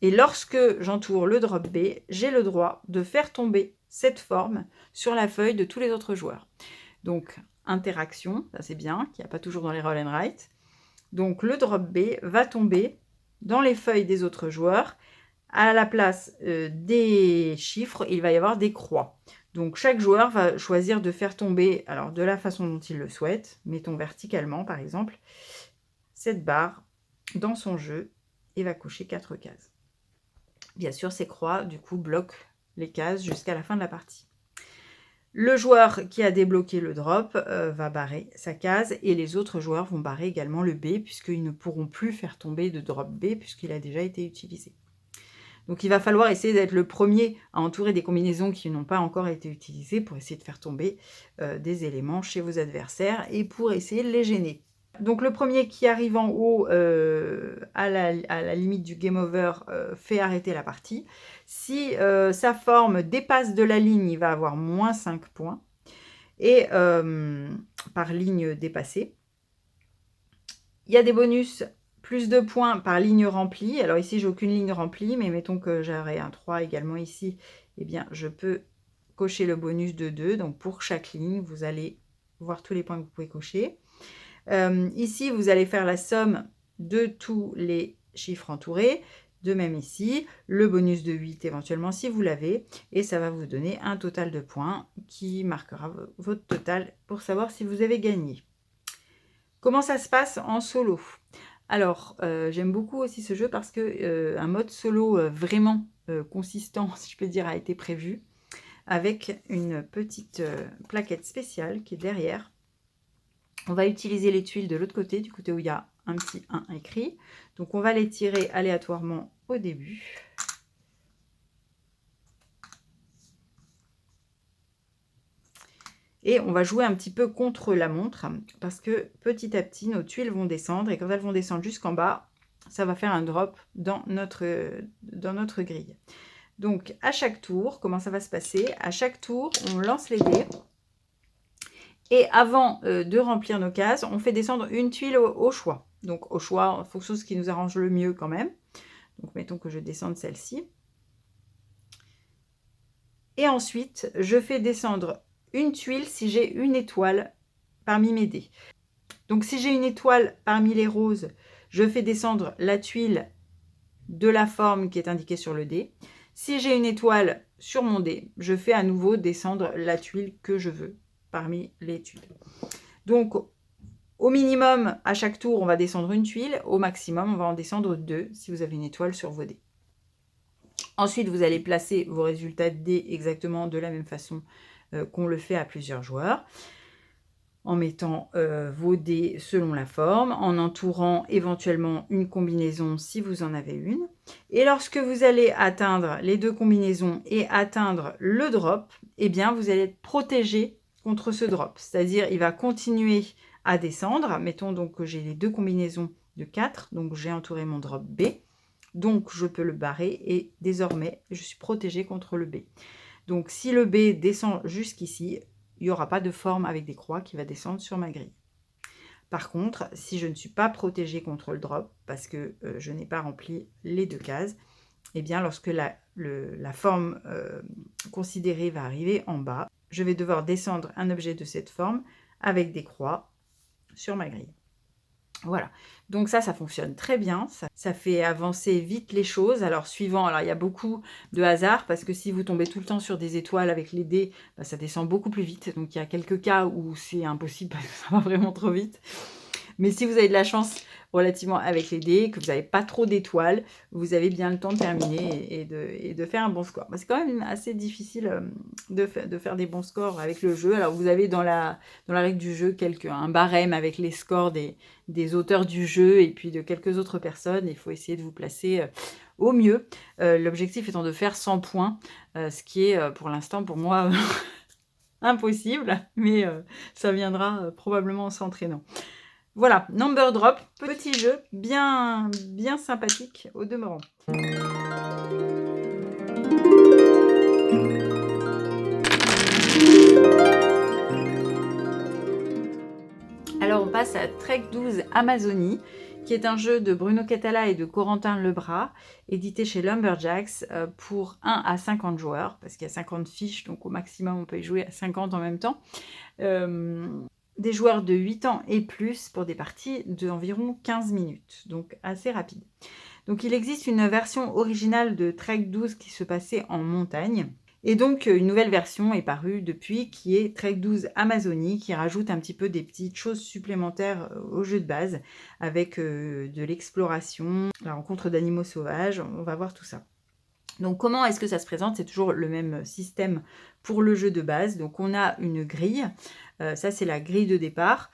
Et lorsque j'entoure le drop B, j'ai le droit de faire tomber cette forme sur la feuille de tous les autres joueurs. Donc, interaction, ça c'est bien, qu'il n'y a pas toujours dans les roll and write. Donc, le drop B va tomber dans les feuilles des autres joueurs. À la place des chiffres, il va y avoir des croix. Donc, chaque joueur va choisir de faire tomber, alors de la façon dont il le souhaite, mettons verticalement par exemple, cette barre dans son jeu et va cocher 4 cases. Bien sûr, ces croix, du coup, bloquent les cases jusqu'à la fin de la partie. Le joueur qui a débloqué le drop va barrer sa case, et les autres joueurs vont barrer également le B, puisqu'ils ne pourront plus faire tomber de drop B, puisqu'il a déjà été utilisé. Donc, il va falloir essayer d'être le premier à entourer des combinaisons qui n'ont pas encore été utilisées pour essayer de faire tomber des éléments chez vos adversaires et pour essayer de les gêner. Donc, le premier qui arrive en haut à la limite du game over fait arrêter la partie. Si sa forme dépasse de la ligne, il va avoir moins 5 points et, par ligne dépassée. Il y a des bonus, plus de points par ligne remplie. Alors ici, j'ai aucune ligne remplie, mais mettons que j'aurais un 3 également ici. Eh bien, je peux cocher le bonus de 2. Donc, pour chaque ligne, vous allez voir tous les points que vous pouvez cocher. Ici, vous allez faire la somme de tous les chiffres entourés. De même ici, le bonus de 8 éventuellement si vous l'avez. Et ça va vous donner un total de points qui marquera votre total pour savoir si vous avez gagné. Comment ça se passe en solo? Alors, j'aime beaucoup aussi ce jeu parce que un mode solo vraiment consistant, si je peux dire, a été prévu, avec une petite plaquette spéciale qui est derrière. On va utiliser les tuiles de l'autre côté, du côté où il y a un petit 1 écrit. Donc, on va les tirer aléatoirement au début. Et on va jouer un petit peu contre la montre, parce que petit à petit, nos tuiles vont descendre. Et quand elles vont descendre jusqu'en bas, ça va faire un drop dans notre grille. Donc, à chaque tour, comment ça va se passer? À chaque tour, on lance les dés. Et avant de remplir nos cases, on fait descendre une tuile au choix. Donc, au choix, en fonction de ce qui nous arrange le mieux quand même. Donc, mettons que je descende celle-ci. Et ensuite, je fais descendre une tuile si j'ai une étoile parmi mes dés. Donc, si j'ai une étoile parmi les roses, je fais descendre la tuile de la forme qui est indiquée sur le dé. Si j'ai une étoile sur mon dé, je fais à nouveau descendre la tuile que je veux parmi les tuiles. Donc, au minimum, à chaque tour, on va descendre une tuile. Au maximum, on va en descendre 2 si vous avez une étoile sur vos dés. Ensuite, vous allez placer vos résultats de dés exactement de la même façon qu'on le fait à plusieurs joueurs, en mettant vos dés selon la forme, en entourant éventuellement une combinaison si vous en avez une. Et lorsque vous allez atteindre les deux combinaisons et atteindre le drop, eh bien, vous allez être protégé contre ce drop. C'est-à-dire, il va continuer à descendre. Mettons donc que j'ai les deux combinaisons de 4. Donc, j'ai entouré mon drop B. Donc, je peux le barrer et désormais, je suis protégée contre le B. Donc, si le B descend jusqu'ici, il n'y aura pas de forme avec des croix qui va descendre sur ma grille. Par contre, si je ne suis pas protégée contre le drop, parce que je n'ai pas rempli les deux cases, eh bien, lorsque la forme considérée va arriver en bas, je vais devoir descendre un objet de cette forme avec des croix sur ma grille. Voilà, donc ça fonctionne très bien, ça fait avancer vite les choses. Alors suivant, alors il y a beaucoup de hasard, parce que si vous tombez tout le temps sur des étoiles avec les dés, bah, ça descend beaucoup plus vite. Donc il y a quelques cas où c'est impossible, parce que ça va vraiment trop vite. Mais si vous avez de la chance relativement avec les dés, que vous n'avez pas trop d'étoiles, vous avez bien le temps de terminer et de faire un bon score. C'est quand même assez difficile de faire des bons scores avec le jeu. Alors vous avez dans la règle du jeu un barème avec les scores des auteurs du jeu et puis de quelques autres personnes. Il faut essayer de vous placer au mieux. L'objectif étant de faire 100 points, ce qui est pour l'instant pour moi impossible, mais ça viendra probablement en s'entraînant. Voilà, Number Drop, petit jeu bien sympathique au demeurant. Alors on passe à Trek 12 Amazonie, qui est un jeu de Bruno Catala et de Corentin Lebras, édité chez Lumberjacks pour 1 à 50 joueurs, parce qu'il y a 50 fiches, donc au maximum on peut y jouer à 50 en même temps. Des joueurs de 8 ans et plus pour des parties d'environ 15 minutes, donc assez rapide. Donc il existe une version originale de Trek 12 qui se passait en montagne. Et donc une nouvelle version est parue depuis, qui est Trek 12 Amazonie, qui rajoute un petit peu des petites choses supplémentaires au jeu de base, avec de l'exploration, la rencontre d'animaux sauvages, on va voir tout ça. Donc comment est-ce que ça se présente? C'est toujours le même système pour le jeu de base. Donc on a une grille, ça c'est la grille de départ.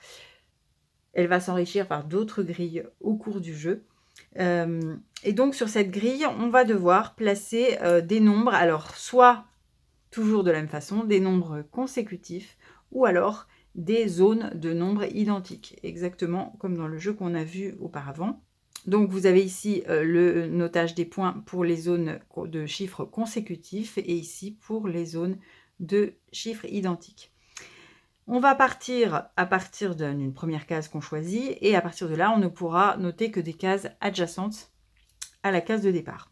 Elle va s'enrichir par d'autres grilles au cours du jeu. Et donc sur cette grille, on va devoir placer des nombres, alors soit toujours de la même façon, des nombres consécutifs, ou alors des zones de nombres identiques, exactement comme dans le jeu qu'on a vu auparavant. Donc vous avez ici le notage des points pour les zones de chiffres consécutifs et ici pour les zones de chiffres identiques. On va partir à partir d'une première case qu'on choisit et à partir de là, on ne pourra noter que des cases adjacentes à la case de départ,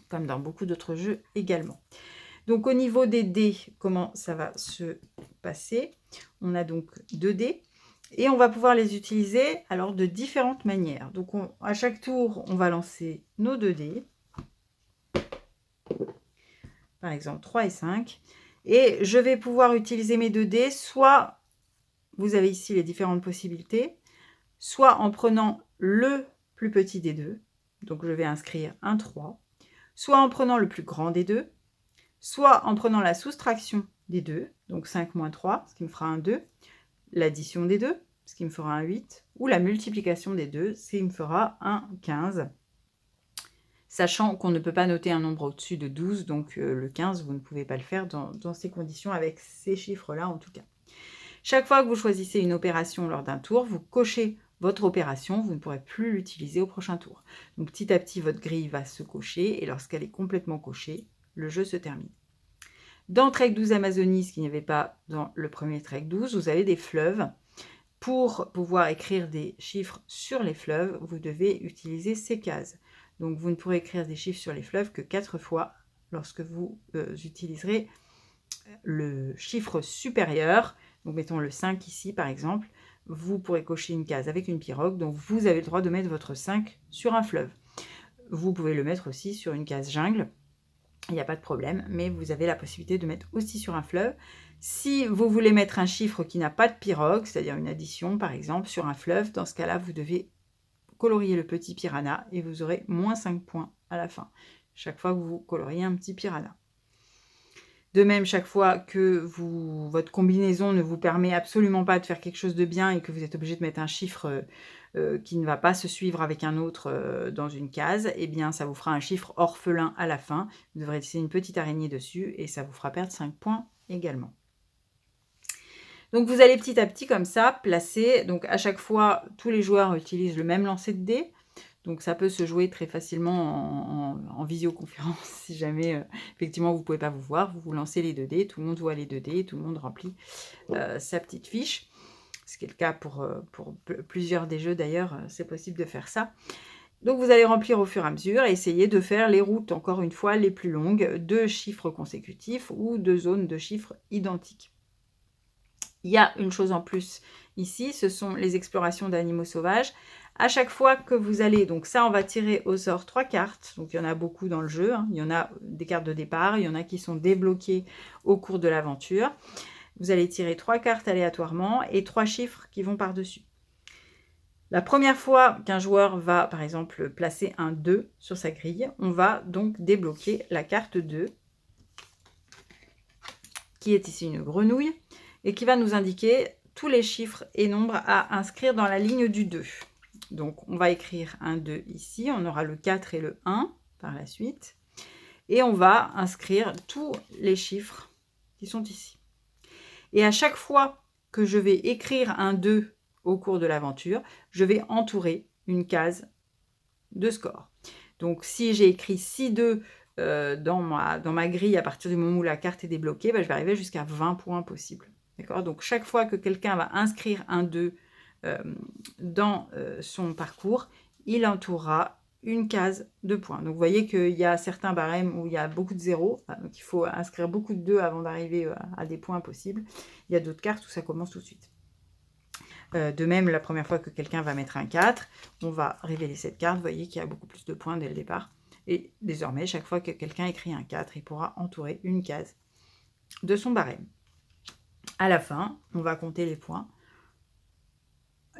comme dans beaucoup d'autres jeux également. Donc au niveau des dés, comment ça va se passer? On a donc 2 dés. Et on va pouvoir les utiliser alors de différentes manières. Donc à chaque tour, on va lancer nos 2 dés. Par exemple 3 et 5. Et je vais pouvoir utiliser mes 2 dés, soit, vous avez ici les différentes possibilités, soit en prenant le plus petit des deux, donc je vais inscrire un 3, soit en prenant le plus grand des deux, soit en prenant la soustraction des deux, donc 5 moins 3, ce qui me fera un 2, l'addition des deux, ce qui me fera un 8, ou la multiplication des deux, ce qui me fera un 15. Sachant qu'on ne peut pas noter un nombre au-dessus de 12, donc le 15, vous ne pouvez pas le faire dans ces conditions, avec ces chiffres-là en tout cas. Chaque fois que vous choisissez une opération lors d'un tour, vous cochez votre opération, vous ne pourrez plus l'utiliser au prochain tour. Donc petit à petit, votre grille va se cocher, et lorsqu'elle est complètement cochée, le jeu se termine. Dans Trek 12 Amazonie, ce qu'il n'y avait pas dans le premier Trek 12, vous avez des fleuves. Pour pouvoir écrire des chiffres sur les fleuves, vous devez utiliser ces cases. Donc vous ne pourrez écrire des chiffres sur les fleuves que 4 fois lorsque vous utiliserez le chiffre supérieur. Donc mettons le 5 ici par exemple, vous pourrez cocher une case avec une pirogue, donc vous avez le droit de mettre votre 5 sur un fleuve. Vous pouvez le mettre aussi sur une case jungle, il n'y a pas de problème, mais vous avez la possibilité de mettre aussi sur un fleuve. Si vous voulez mettre un chiffre qui n'a pas de pirogue, c'est-à-dire une addition par exemple, sur un fleuve, dans ce cas-là, vous devez colorier le petit piranha et vous aurez moins 5 points à la fin, chaque fois que vous coloriez un petit piranha. De même, chaque fois que votre combinaison ne vous permet absolument pas de faire quelque chose de bien et que vous êtes obligé de mettre un chiffre qui ne va pas se suivre avec un autre dans une case, eh bien ça vous fera un chiffre orphelin à la fin. Vous devrez laisser une petite araignée dessus et ça vous fera perdre 5 points également. Donc vous allez petit à petit comme ça placer, donc à chaque fois, tous les joueurs utilisent le même lancer de dés. Donc ça peut se jouer très facilement en visioconférence si jamais effectivement vous ne pouvez pas vous voir. Vous lancez les 2 dés, tout le monde voit les 2 dés, tout le monde remplit sa petite fiche. Ce qui est le cas pour plusieurs des jeux d'ailleurs, c'est possible de faire ça. Donc vous allez remplir au fur et à mesure et essayer de faire les routes, encore une fois, les plus longues, de chiffres consécutifs ou de zones de chiffres identiques. Il y a une chose en plus ici, ce sont les explorations d'animaux sauvages. À chaque fois que vous allez, donc ça on va tirer au sort 3 cartes, donc il y en a beaucoup dans le jeu, hein. Il y en a des cartes de départ, il y en a qui sont débloquées au cours de l'aventure. Vous allez tirer 3 cartes aléatoirement et 3 chiffres qui vont par-dessus. La première fois qu'un joueur va, par exemple, placer un 2 sur sa grille, on va donc débloquer la carte 2, qui est ici une grenouille, et qui va nous indiquer tous les chiffres et nombres à inscrire dans la ligne du 2. Donc, on va écrire un 2 ici, on aura le 4 et le 1 par la suite, et on va inscrire tous les chiffres qui sont ici. Et à chaque fois que je vais écrire un 2 au cours de l'aventure, je vais entourer une case de score. Donc, si j'ai écrit 6-2 dans ma grille à partir du moment où la carte est débloquée, je vais arriver jusqu'à 20 points possibles. D'accord ? Donc, chaque fois que quelqu'un va inscrire un 2 dans son parcours, il entourera une case de points. Donc, vous voyez qu'il y a certains barèmes où il y a beaucoup de zéros. Donc, il faut inscrire beaucoup de 2 avant d'arriver à des points possibles. Il y a d'autres cartes où ça commence tout de suite. De même, la première fois que quelqu'un va mettre un 4, on va révéler cette carte. Vous voyez qu'il y a beaucoup plus de points dès le départ. Et désormais, chaque fois que quelqu'un écrit un 4, il pourra entourer une case de son barème. À la fin, on va compter les points.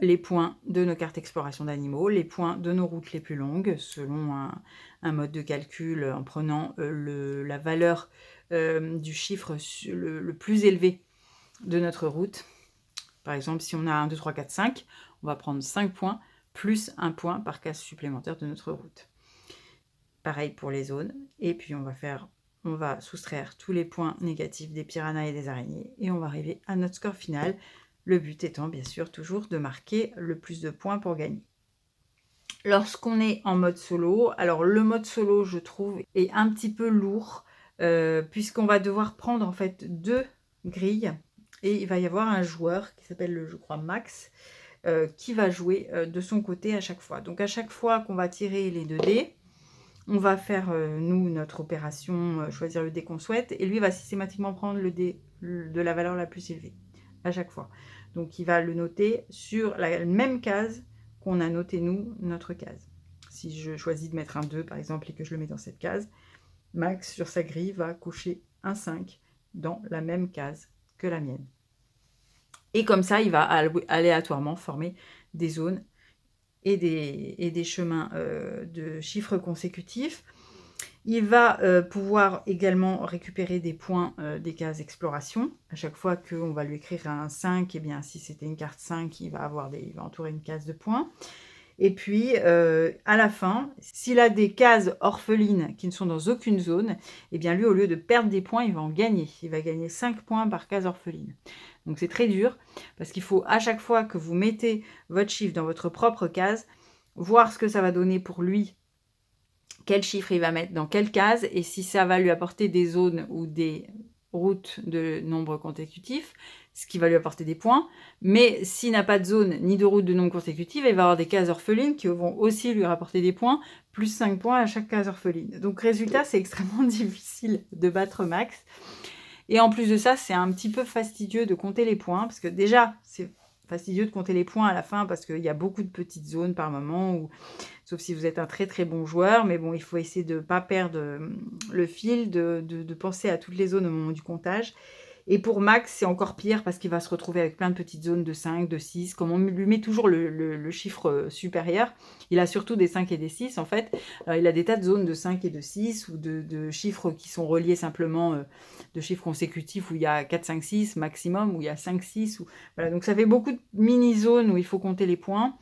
Les points de nos cartes exploration d'animaux, les points de nos routes les plus longues, selon un mode de calcul en prenant la valeur du chiffre le plus élevé de notre route. Par exemple, si on a 1, 2, 3, 4, 5, on va prendre 5 points plus 1 point par case supplémentaire de notre route. Pareil pour les zones. Et puis on va soustraire tous les points négatifs des piranhas et des araignées et on va arriver à notre score final. Le but étant bien sûr toujours de marquer le plus de points pour gagner. Lorsqu'on est en mode solo, alors le mode solo je trouve est un petit peu lourd puisqu'on va devoir prendre en fait 2 grilles et il va y avoir un joueur qui s'appelle je crois Max qui va jouer de son côté à chaque fois. Donc à chaque fois qu'on va tirer les 2 dés, on va faire nous notre opération, choisir le dé qu'on souhaite et lui va systématiquement prendre le dé de la valeur la plus élevée à chaque fois. Donc il va le noter sur la même case qu'on a noté nous, notre case. Si je choisis de mettre un 2 par exemple et que je le mets dans cette case, Max sur sa grille va cocher un 5 dans la même case que la mienne. Et comme ça, il va aléatoirement former des zones et des chemins de chiffres consécutifs. Il va pouvoir également récupérer des points des cases exploration. À chaque fois qu'on va lui écrire un 5, et bien si c'était une carte 5, il va entourer une case de points. Et puis, à la fin, s'il a des cases orphelines qui ne sont dans aucune zone, et bien lui, au lieu de perdre des points, il va en gagner. Il va gagner 5 points par case orpheline. Donc c'est très dur, parce qu'il faut à chaque fois que vous mettez votre chiffre dans votre propre case, voir ce que ça va donner pour lui, quel chiffre il va mettre dans quelle case, et si ça va lui apporter des zones ou des routes de nombres consécutifs, ce qui va lui apporter des points. Mais s'il n'a pas de zone ni de route de nombres consécutifs, il va avoir des cases orphelines qui vont aussi lui rapporter des points, plus 5 points à chaque case orpheline. Donc résultat, c'est extrêmement difficile de battre Max. Et en plus de ça, c'est un petit peu fastidieux de compter les points, parce que déjà, c'est fastidieux de compter les points à la fin, parce qu'il y a beaucoup de petites zones par moment, sauf si vous êtes un très très bon joueur, mais bon, il faut essayer de ne pas perdre le fil, de penser à toutes les zones au moment du comptage. Et pour Max, c'est encore pire parce qu'il va se retrouver avec plein de petites zones de 5, de 6. Comme on lui met toujours le chiffre supérieur, il a surtout des 5 et des 6 en fait. Alors, il a des tas de zones de 5 et de 6 ou de chiffres qui sont reliés simplement de chiffres consécutifs où il y a 4, 5, 6 maximum, où il y a 5, 6. Voilà. Donc ça fait beaucoup de mini-zones où il faut compter les points.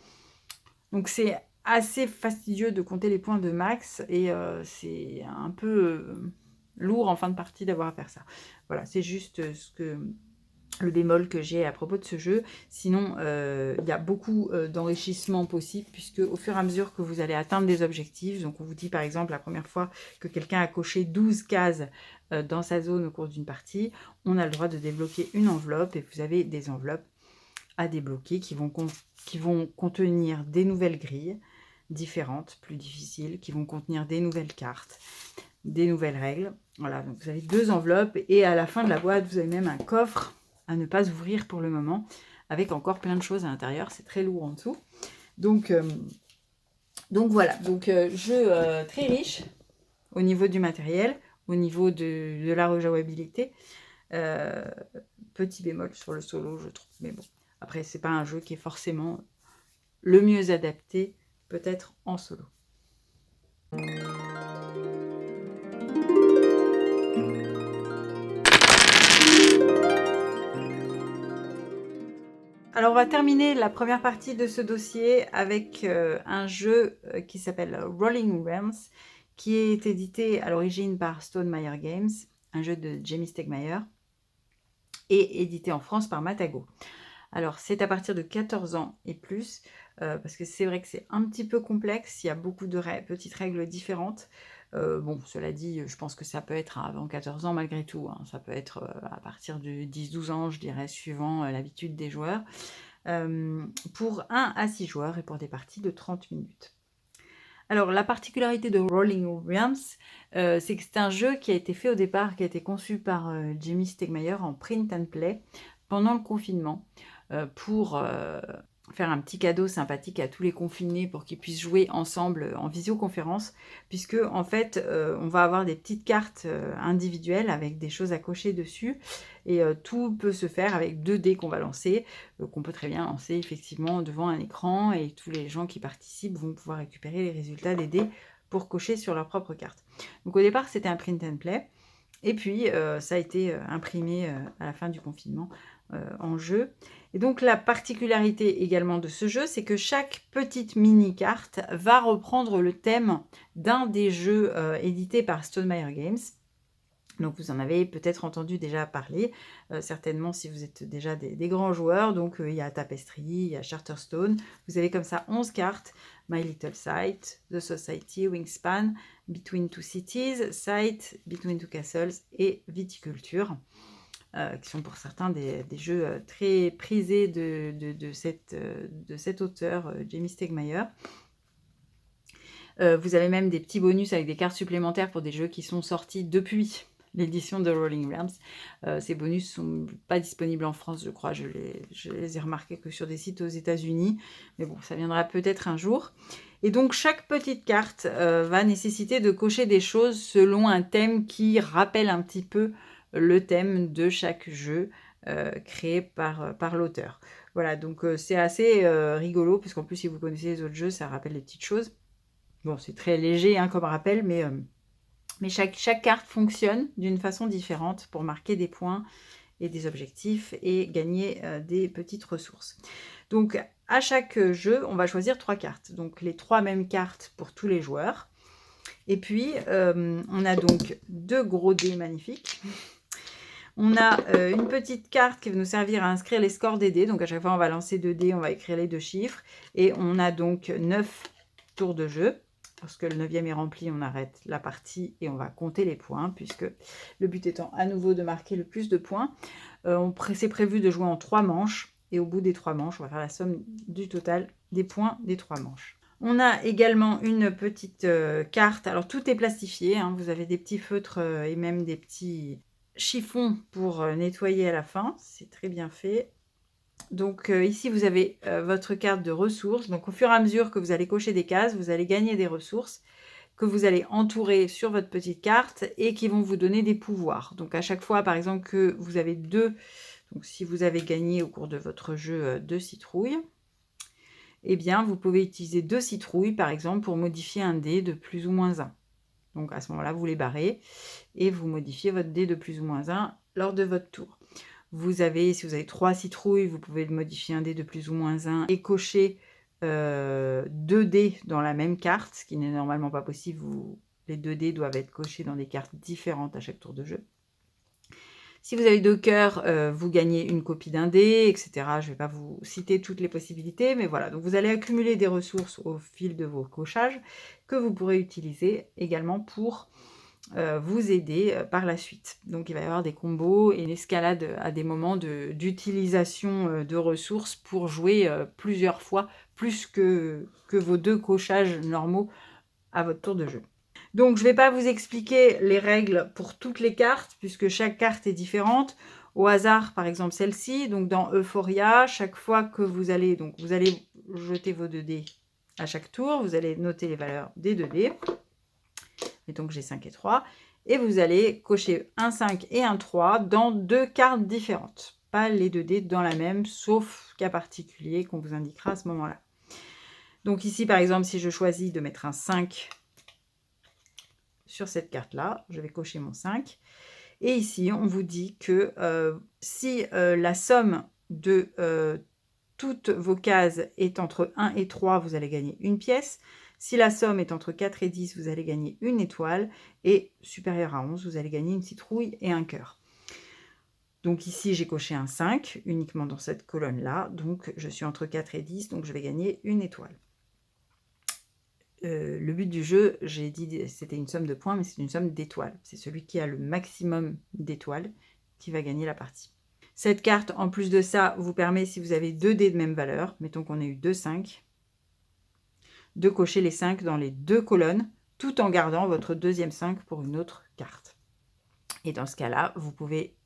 Donc c'est assez fastidieux de compter les points de Max et c'est un peu lourd en fin de partie d'avoir à faire ça. Voilà, c'est juste ce que le bémol que j'ai à propos de ce jeu. Sinon, il y a beaucoup d'enrichissement possible, puisque au fur et à mesure que vous allez atteindre des objectifs, donc on vous dit par exemple la première fois que quelqu'un a coché 12 cases dans sa zone au cours d'une partie, on a le droit de débloquer une enveloppe, et vous avez des enveloppes à débloquer qui vont contenir des nouvelles grilles différentes, plus difficiles, qui vont contenir des nouvelles cartes, des nouvelles règles. Voilà, donc vous avez 2 enveloppes, et à la fin de la boîte, vous avez même un coffre à ne pas ouvrir pour le moment, avec encore plein de choses à l'intérieur. C'est très lourd en dessous. Donc voilà, donc jeu très riche au niveau du matériel, au niveau de la rejouabilité. Petit bémol sur le solo, je trouve. Mais bon, après, c'est pas un jeu qui est forcément le mieux adapté, peut-être en solo. Alors, on va terminer la première partie de ce dossier avec un jeu qui s'appelle Rolling Realms, qui est édité à l'origine par Stonemaier Games, un jeu de Jamie Stegmaier, et édité en France par Matago. Alors, c'est à partir de 14 ans et plus, parce que c'est vrai que c'est un petit peu complexe, il y a beaucoup de petites règles différentes. Bon, cela dit, je pense que ça peut être avant 14 ans malgré tout, hein. Ça peut être à partir de 10-12 ans, je dirais, suivant l'habitude des joueurs, pour 1 à 6 joueurs et pour des parties de 30 minutes. Alors, la particularité de Rolling Realms, c'est que c'est un jeu qui a été fait au départ, qui a été conçu par Jamie Stegmaier en print and play pendant le confinement, pour faire un petit cadeau sympathique à tous les confinés pour qu'ils puissent jouer ensemble en visioconférence, puisque en fait, on va avoir des petites cartes individuelles avec des choses à cocher dessus, et tout peut se faire avec 2 dés qu'on va lancer, qu'on peut très bien lancer effectivement devant un écran, et tous les gens qui participent vont pouvoir récupérer les résultats des dés pour cocher sur leur propre carte. Donc au départ, c'était un print and play, et puis ça a été imprimé à la fin du confinement en jeu. Et donc la particularité également de ce jeu, c'est que chaque petite mini-carte va reprendre le thème d'un des jeux édités par Stonemaier Games. Donc vous en avez peut-être entendu déjà parler, certainement si vous êtes déjà des grands joueurs. Donc il y a Tapestry, il y a Charterstone. Vous avez comme ça 11 cartes: My Little Sight, The Society, Wingspan, Between Two Cities, Sight, Between Two Castles et Viticulture, qui sont pour certains des jeux très prisés de cet auteur, Jamie Stegmaier. Vous avez même des petits bonus avec des cartes supplémentaires pour des jeux qui sont sortis depuis l'édition de Rolling Realms. Ces bonus ne sont pas disponibles en France, je crois. Je les ai remarqués que sur des sites aux États-Unis. Mais bon, ça viendra peut-être un jour. Et donc, chaque petite carte va nécessiter de cocher des choses selon un thème qui rappelle un petit peu le thème de chaque jeu créé par l'auteur. Voilà, donc c'est assez rigolo, parce qu'en plus, si vous connaissez les autres jeux, ça rappelle des petites choses. Bon, c'est très léger hein, comme rappel, mais chaque carte fonctionne d'une façon différente pour marquer des points et des objectifs et gagner des petites ressources. Donc, à chaque jeu, on va choisir 3 cartes. Donc, les 3 mêmes cartes pour tous les joueurs. Et puis, on a donc 2 gros dés magnifiques. On a une petite carte qui va nous servir à inscrire les scores des dés. Donc, à chaque fois, on va lancer 2 dés, on va écrire les 2 chiffres. Et on a donc 9 tours de jeu. Lorsque le 9e est rempli, on arrête la partie et on va compter les points, puisque le but étant à nouveau de marquer le plus de points. C'est prévu de jouer en 3 manches, et au bout des 3 manches, on va faire la somme du total des points des 3 manches. On a également une petite carte, alors tout est plastifié, hein, vous avez des petits feutres et même des petits chiffons pour nettoyer à la fin, c'est très bien fait. Donc ici, vous avez votre carte de ressources. Donc au fur et à mesure que vous allez cocher des cases, vous allez gagner des ressources que vous allez entourer sur votre petite carte et qui vont vous donner des pouvoirs. Donc à chaque fois, par exemple, que vous avez 2, donc si vous avez gagné au cours de votre jeu 2 citrouilles, eh bien vous pouvez utiliser 2 citrouilles, par exemple, pour modifier un dé de plus ou moins 1. Donc à ce moment-là, vous les barrez et vous modifiez votre dé de plus ou moins 1 lors de votre tour. Si vous avez 3 citrouilles, vous pouvez modifier un dé de plus ou moins 1 et cocher 2 dés dans la même carte, ce qui n'est normalement pas possible. Les 2 dés doivent être cochés dans des cartes différentes à chaque tour de jeu. Si vous avez 2 cœurs, vous gagnez une copie d'un dé, etc. Je ne vais pas vous citer toutes les possibilités, mais voilà. Donc vous allez accumuler des ressources au fil de vos cochages que vous pourrez utiliser également pour vous aider par la suite. Donc il va y avoir des combos et une escalade à des moments d'utilisation de ressources pour jouer plusieurs fois, plus que vos 2 cochages normaux à votre tour de jeu. Donc je ne vais pas vous expliquer les règles pour toutes les cartes, puisque chaque carte est différente. Au hasard, par exemple celle-ci, donc dans Euphoria, chaque fois que vous allez jeter vos 2 dés à chaque tour, vous allez noter les valeurs des 2 dés. Mettons que j'ai 5 et 3. Et vous allez cocher un 5 et un 3 dans 2 cartes différentes. Pas les 2 dés dans la même, sauf cas particulier qu'on vous indiquera à ce moment-là. Donc ici, par exemple, si je choisis de mettre un 5 sur cette carte-là, je vais cocher mon 5. Et ici, on vous dit que si la somme de toutes vos cases est entre 1 et 3, vous allez gagner une pièce. Si la somme est entre 4 et 10, vous allez gagner une étoile. Et supérieur à 11, vous allez gagner une citrouille et un cœur. Donc ici, j'ai coché un 5 uniquement dans cette colonne-là. Donc je suis entre 4 et 10, donc je vais gagner une étoile. Le but du jeu, j'ai dit c'était une somme de points, mais c'est une somme d'étoiles. C'est celui qui a le maximum d'étoiles qui va gagner la partie. Cette carte, en plus de ça, vous permet, si vous avez 2 dés de même valeur, mettons qu'on ait eu 2 5, de cocher les 5 dans les 2 colonnes, tout en gardant votre deuxième 5 pour une autre carte. Et dans ce cas-là, vous pouvez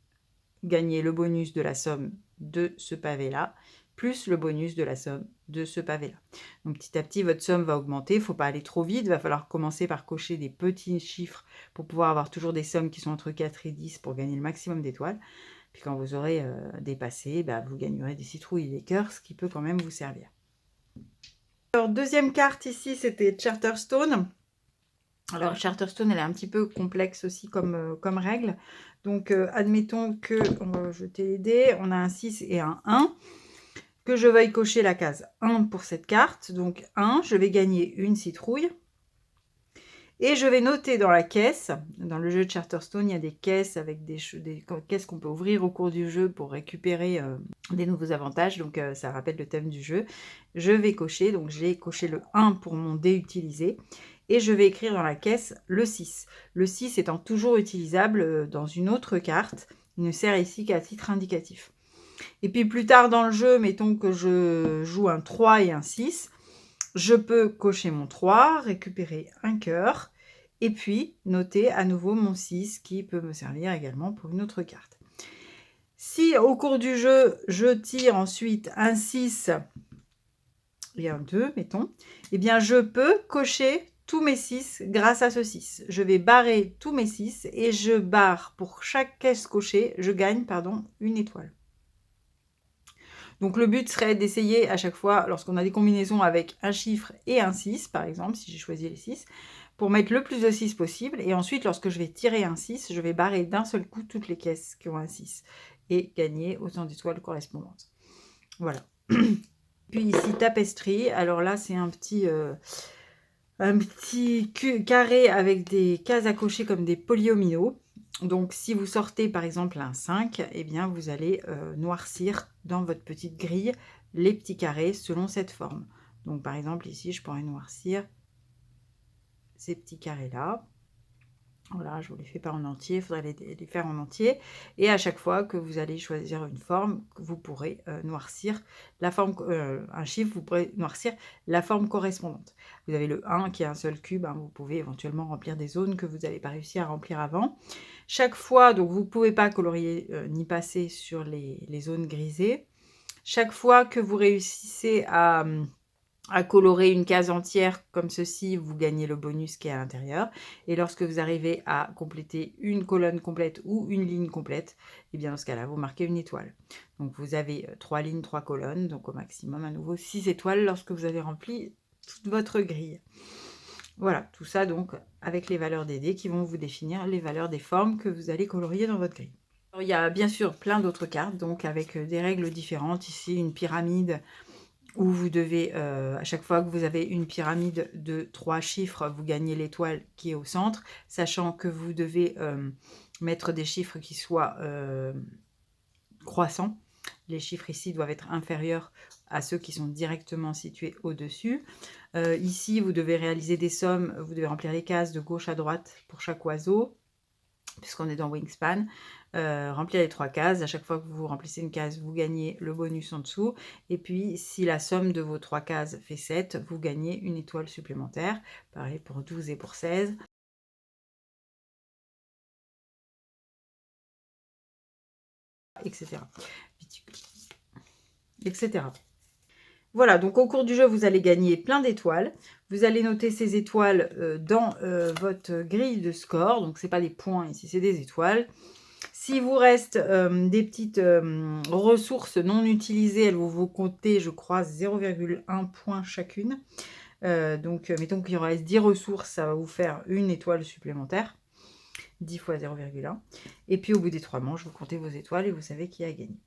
gagner le bonus de la somme de ce pavé-là, plus le bonus de la somme de ce pavé-là. Donc petit à petit, votre somme va augmenter. Il ne faut pas aller trop vite. Il va falloir commencer par cocher des petits chiffres pour pouvoir avoir toujours des sommes qui sont entre 4 et 10 pour gagner le maximum d'étoiles. Puis quand vous aurez dépassé, vous gagnerez des citrouilles et des cœurs, ce qui peut quand même vous servir. Alors, deuxième carte ici, c'était Charterstone. Alors, Charterstone, elle est un petit peu complexe aussi comme règle. Donc, admettons que, on va jeter les dés, on a un 6 et un 1. Que je veuille cocher la case 1 pour cette carte. Donc, 1, je vais gagner une citrouille. Et je vais noter dans la caisse, dans le jeu de Charterstone, il y a des caisses avec des caisses qu'on peut ouvrir au cours du jeu pour récupérer des nouveaux avantages. Donc, ça rappelle le thème du jeu. Je vais cocher, donc j'ai coché le 1 pour mon dé utilisé. Et je vais écrire dans la caisse le 6. Le 6 étant toujours utilisable dans une autre carte. Il ne sert ici qu'à titre indicatif. Et puis plus tard dans le jeu, mettons que je joue un 3 et un 6. Je peux cocher mon 3, récupérer un cœur, et puis noter à nouveau mon 6 qui peut me servir également pour une autre carte. Si au cours du jeu, je tire ensuite un 6 et un 2, mettons, eh bien je peux cocher tous mes 6 grâce à ce 6. Je vais barrer tous mes 6 et je barre pour chaque caisse cochée, je gagne une étoile. Donc le but serait d'essayer à chaque fois, lorsqu'on a des combinaisons avec un chiffre et un 6, par exemple, si j'ai choisi les 6, pour mettre le plus de 6 possible. Et ensuite, lorsque je vais tirer un 6, je vais barrer d'un seul coup toutes les caisses qui ont un 6 et gagner autant d'étoiles correspondantes. Voilà. Puis ici, Tapestry. Alors là, c'est un petit carré avec des cases à cocher comme des polyomino. Donc, si vous sortez par exemple un 5, eh bien, vous allez noircir dans votre petite grille les petits carrés selon cette forme. Donc, par exemple, ici, je pourrais noircir ces petits carrés-là. Voilà, je ne vous les fais pas en entier, il faudrait les faire en entier. Et à chaque fois que vous allez choisir une forme, vous pourrez noircir la forme, un chiffre, vous pourrez noircir la forme correspondante. Vous avez le 1 qui est un seul cube, vous pouvez éventuellement remplir des zones que vous n'avez pas réussi à remplir avant. Chaque fois, donc vous ne pouvez pas colorier ni passer sur les zones grisées. Chaque fois que vous réussissez à colorer une case entière comme ceci, vous gagnez le bonus qui est à l'intérieur. Et lorsque vous arrivez à compléter une colonne complète ou une ligne complète, et bien dans ce cas-là, vous marquez une étoile. Donc vous avez 3 lignes, 3 colonnes, donc au maximum à nouveau 6 étoiles lorsque vous avez rempli toute votre grille. Voilà, tout ça donc avec les valeurs des dés qui vont vous définir les valeurs des formes que vous allez colorier dans votre grille. Alors, il y a bien sûr plein d'autres cartes, donc avec des règles différentes. Ici, une pyramide où vous devez, à chaque fois que vous avez une pyramide de 3 chiffres, vous gagnez l'étoile qui est au centre, sachant que vous devez mettre des chiffres qui soient croissants. Les chiffres ici doivent être inférieurs à ceux qui sont directement situés au-dessus. Ici, vous devez réaliser des sommes, vous devez remplir les cases de gauche à droite pour chaque oiseau, puisqu'on est dans Wingspan. Remplir les 3 cases. À chaque fois que vous remplissez une case, vous gagnez le bonus en dessous. Et puis, si la somme de vos 3 cases fait 7, vous gagnez une étoile supplémentaire. Pareil pour 12 et pour 16. Etc. Etc. Voilà, donc au cours du jeu, vous allez gagner plein d'étoiles. Vous allez noter ces étoiles dans votre grille de score. Donc, ce n'est pas des points ici, c'est des étoiles. S'il vous reste des petites ressources non utilisées, elles vont vous compter, je crois, 0,1 point chacune. Donc, mettons qu'il reste 10 ressources, ça va vous faire une étoile supplémentaire. 10 fois 0,1. Et puis, au bout des 3 manches, vous comptez vos étoiles et vous savez qui a gagné.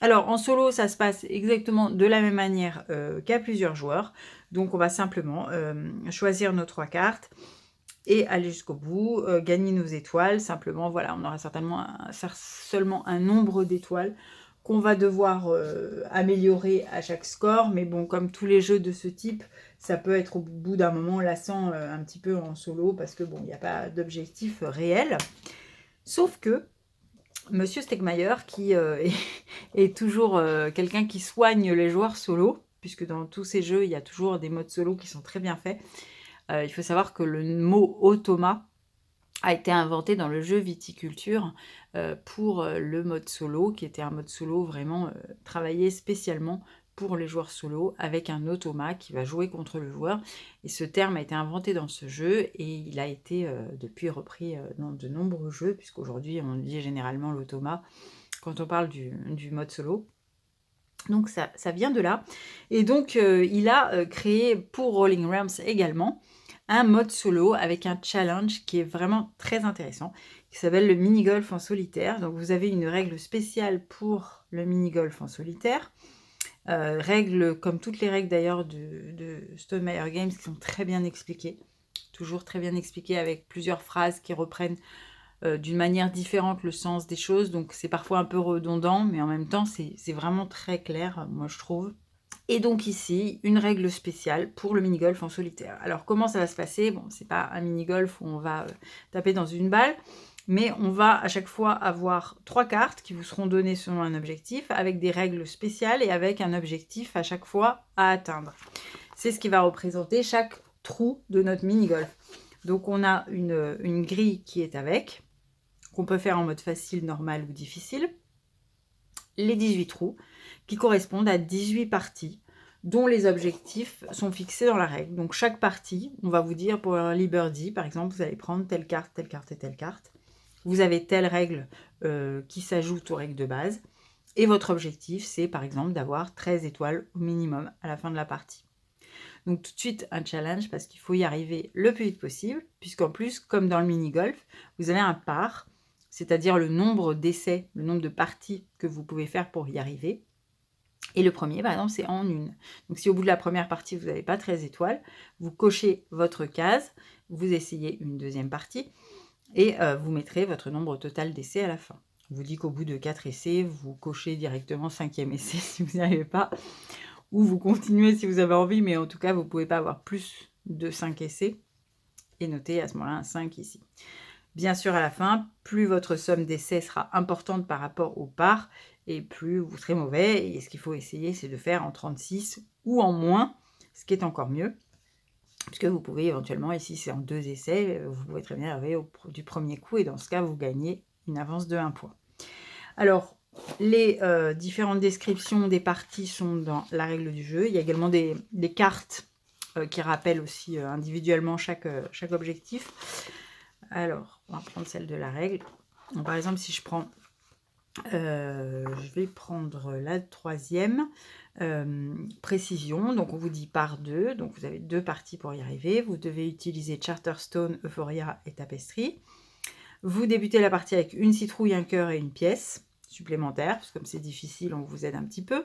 Alors, en solo, ça se passe exactement de la même manière qu'à plusieurs joueurs. Donc, on va simplement choisir nos 3 cartes et aller jusqu'au bout, gagner nos étoiles. Simplement, voilà, on aura certainement seulement un nombre d'étoiles qu'on va devoir améliorer à chaque score. Mais bon, comme tous les jeux de ce type, ça peut être au bout d'un moment lassant un petit peu en solo parce que bon, il n'y a pas d'objectif réel. Sauf que Monsieur Stegmaier, qui est toujours quelqu'un qui soigne les joueurs solo, puisque dans tous ces jeux, il y a toujours des modes solo qui sont très bien faits. Il faut savoir que le mot automa a été inventé dans le jeu Viticulture pour le mode solo, qui était un mode solo vraiment travaillé spécialement pour les joueurs solo, avec un automa qui va jouer contre le joueur. Et ce terme a été inventé dans ce jeu, et il a été depuis repris dans de nombreux jeux, puisqu'aujourd'hui on dit généralement l'automa quand on parle du mode solo. Donc ça vient de là. Et donc il a créé pour Rolling Realms également un mode solo avec un challenge qui est vraiment très intéressant, qui s'appelle le mini-golf en solitaire. Donc vous avez une règle spéciale pour le mini-golf en solitaire. Règles comme toutes les règles d'ailleurs de Stonemaier Games qui sont très bien expliquées. Toujours très bien expliquées avec plusieurs phrases qui reprennent d'une manière différente le sens des choses. Donc c'est parfois un peu redondant, mais en même temps c'est vraiment très clair, moi je trouve. Et donc ici, une règle spéciale pour le mini-golf en solitaire. Alors comment ça va se passer? Bon, c'est pas un mini-golf où on va taper dans une balle, mais on va à chaque fois avoir 3 cartes qui vous seront données selon un objectif, avec des règles spéciales et avec un objectif à chaque fois à atteindre. C'est ce qui va représenter chaque trou de notre mini-golf. Donc on a une grille qui est avec, qu'on peut faire en mode facile, normal ou difficile. Les 18 trous qui correspondent à 18 parties dont les objectifs sont fixés dans la règle. Donc chaque partie, on va vous dire pour un Liberty, par exemple, vous allez prendre telle carte et telle carte. Vous avez telle règle qui s'ajoute aux règles de base. Et votre objectif, c'est par exemple d'avoir 13 étoiles au minimum à la fin de la partie. Donc tout de suite un challenge parce qu'il faut y arriver le plus vite possible, puisqu'en plus, comme dans le mini-golf, vous avez un par, c'est-à-dire le nombre d'essais, le nombre de parties que vous pouvez faire pour y arriver. Et le premier, par exemple, c'est en une. Donc si au bout de la première partie, vous n'avez pas 13 étoiles, vous cochez votre case, vous essayez une deuxième partie, et vous mettrez votre nombre total d'essais à la fin. On vous dit qu'au bout de 4 essais, vous cochez directement 5e essai si vous n'y arrivez pas, ou vous continuez si vous avez envie, mais en tout cas, vous ne pouvez pas avoir plus de 5 essais, et noter à ce moment-là un 5 ici. Bien sûr, à la fin, plus votre somme d'essais sera importante par rapport au par, et plus vous serez mauvais. Et ce qu'il faut essayer, c'est de faire en 36 ou en moins, ce qui est encore mieux. Puisque vous pouvez éventuellement, ici c'est en 2 essais, vous pouvez très bien arriver du premier coup, et dans ce cas, vous gagnez une avance de 1 point. Alors, les différentes descriptions des parties sont dans la règle du jeu. Il y a également des cartes qui rappellent aussi individuellement chaque objectif. Alors, on va prendre celle de la règle. Donc, par exemple, si je prends... je vais prendre la 3e, précision. Donc, on vous dit par 2. Donc, vous avez 2 parties pour y arriver. Vous devez utiliser Charterstone, Euphoria et Tapestry. Vous débutez la partie avec une citrouille, un cœur et une pièce supplémentaire. Parce que comme c'est difficile, on vous aide un petit peu.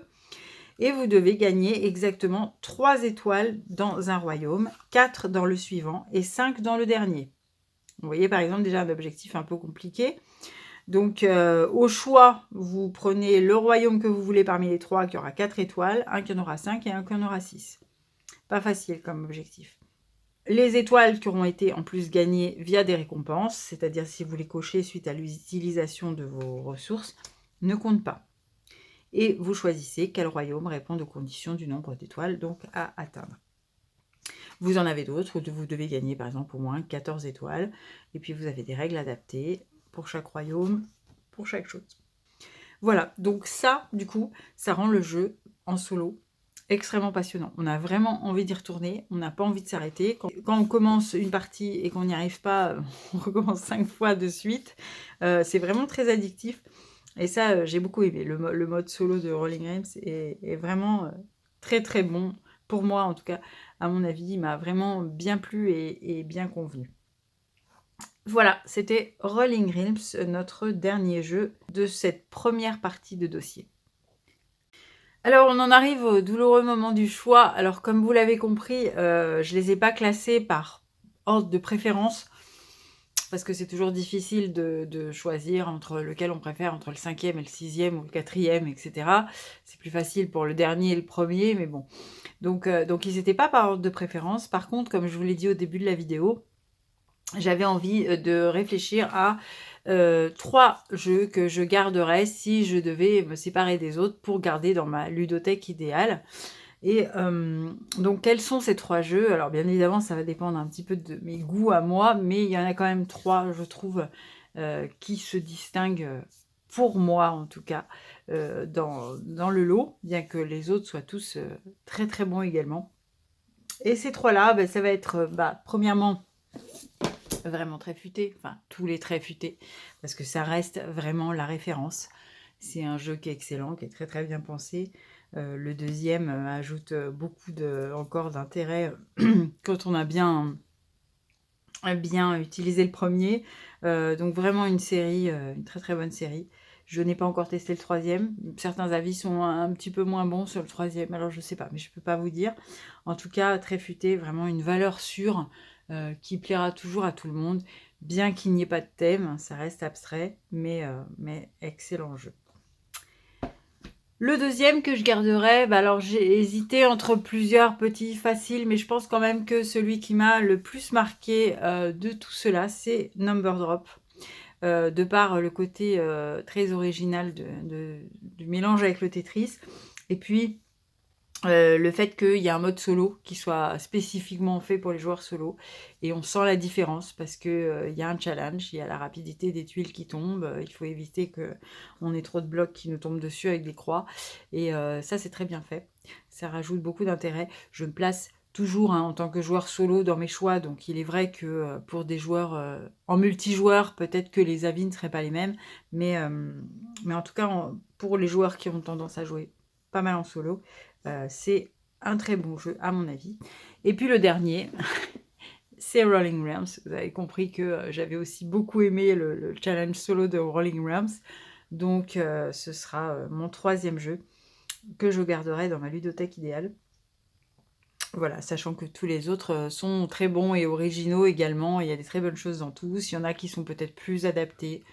Et vous devez gagner exactement 3 étoiles dans un royaume, 4 dans le suivant et 5 dans le dernier. Vous voyez par exemple déjà un objectif un peu compliqué. Donc au choix, vous prenez le royaume que vous voulez parmi les 3 qui aura 4 étoiles, un qui en aura 5 et un qui en aura 6. Pas facile comme objectif. Les étoiles qui auront été en plus gagnées via des récompenses, c'est-à-dire si vous les cochez suite à l'utilisation de vos ressources, ne comptent pas. Et vous choisissez quel royaume répond aux conditions du nombre d'étoiles donc à atteindre. Vous en avez d'autres où vous devez gagner par exemple au moins 14 étoiles. Et puis vous avez des règles adaptées pour chaque royaume, pour chaque chose. Voilà, donc ça, du coup, ça rend le jeu en solo extrêmement passionnant. On a vraiment envie d'y retourner, on n'a pas envie de s'arrêter. Quand on commence une partie et qu'on n'y arrive pas, on recommence 5 fois de suite. C'est vraiment très addictif. Et ça, j'ai beaucoup aimé. Le mode solo de Rolling Realms est vraiment très très bon. Pour moi, en tout cas, à mon avis, il m'a vraiment bien plu et bien convenu. Voilà, c'était Rolling Realms, notre dernier jeu de cette première partie de dossier. Alors, on en arrive au douloureux moment du choix. Alors, comme vous l'avez compris, je ne les ai pas classés par ordre de préférence, parce que c'est toujours difficile de choisir entre lequel on préfère, entre le 5e et le 6e ou le 4e, etc. C'est plus facile pour le dernier et le premier, mais bon. Donc ils n'étaient pas par ordre de préférence. Par contre, comme je vous l'ai dit au début de la vidéo, j'avais envie de réfléchir à 3 jeux que je garderais si je devais me séparer des autres pour garder dans ma ludothèque idéale. Et donc, quels sont ces 3 jeux? Alors, bien évidemment, ça va dépendre un petit peu de mes goûts à moi, mais il y en a quand même 3, je trouve, qui se distinguent, pour moi en tout cas, dans le lot, bien que les autres soient tous très très bons également. Et ces 3-là, ben, ça va être, premièrement, vraiment très futé, enfin tous les très futés, parce que ça reste vraiment la référence. C'est un jeu qui est excellent, qui est très très bien pensé. Le deuxième ajoute beaucoup encore d'intérêt quand on a bien utilisé le premier. Donc vraiment une série, une très très bonne série. Je n'ai pas encore testé le troisième. Certains avis sont un petit peu moins bons sur le troisième, alors je sais pas, mais je peux pas vous dire. En tout cas, très futé, vraiment une valeur sûre qui plaira toujours à tout le monde, bien qu'il n'y ait pas de thème, ça reste abstrait, mais excellent jeu. Le deuxième que je garderai, alors j'ai hésité entre plusieurs petits faciles, mais je pense quand même que celui qui m'a le plus marqué de tout cela, c'est Number Drop. De par le côté très original du mélange avec le Tetris. Et puis, le fait qu'il y a un mode solo qui soit spécifiquement fait pour les joueurs solo. Et on sent la différence parce qu'il y a un challenge, il y a la rapidité des tuiles qui tombent. Il faut éviter qu'on ait trop de blocs qui nous tombent dessus avec des croix. Et ça, c'est très bien fait. Ça rajoute beaucoup d'intérêt. Je me place toujours en tant que joueur solo dans mes choix. Donc, il est vrai que pour des joueurs en multijoueur, peut-être que les avis ne seraient pas les mêmes. Mais en tout cas, pour les joueurs qui ont tendance à jouer pas mal en solo, c'est un très bon jeu à mon avis. Et puis le dernier, c'est Rolling Realms. Vous avez compris que j'avais aussi beaucoup aimé le challenge solo de Rolling Realms. Donc ce sera mon 3e jeu que je garderai dans ma ludothèque idéale. Voilà, sachant que tous les autres sont très bons et originaux également. Il y a des très bonnes choses dans tous. Il y en a qui sont peut-être plus adaptés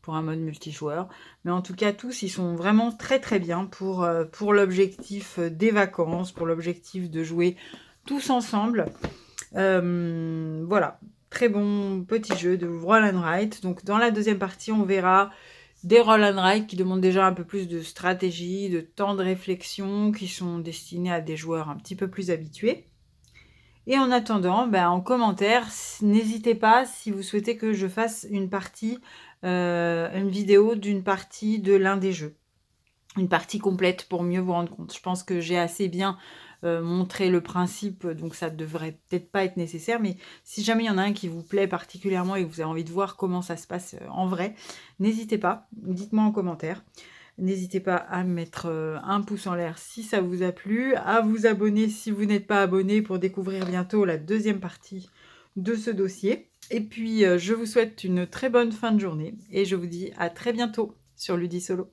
pour un mode multijoueur. Mais en tout cas, tous, ils sont vraiment très très bien pour l'objectif des vacances, pour l'objectif de jouer tous ensemble. Voilà, très bon petit jeu de roll and write. Donc dans la deuxième partie, on verra des roll and write qui demandent déjà un peu plus de stratégie, de temps de réflexion, qui sont destinés à des joueurs un petit peu plus habitués. Et en attendant, en commentaire, n'hésitez pas si vous souhaitez que je fasse une partie, une vidéo d'une partie de l'un des jeux. Une partie complète pour mieux vous rendre compte. Je pense que j'ai assez bien montré le principe, donc ça devrait peut-être pas être nécessaire, mais si jamais il y en a un qui vous plaît particulièrement et que vous avez envie de voir comment ça se passe en vrai, n'hésitez pas, dites-moi en commentaire. N'hésitez pas à mettre un pouce en l'air si ça vous a plu, à vous abonner si vous n'êtes pas abonné pour découvrir bientôt la deuxième partie de ce dossier. Et puis, je vous souhaite une très bonne fin de journée et je vous dis à très bientôt sur Ludisolo.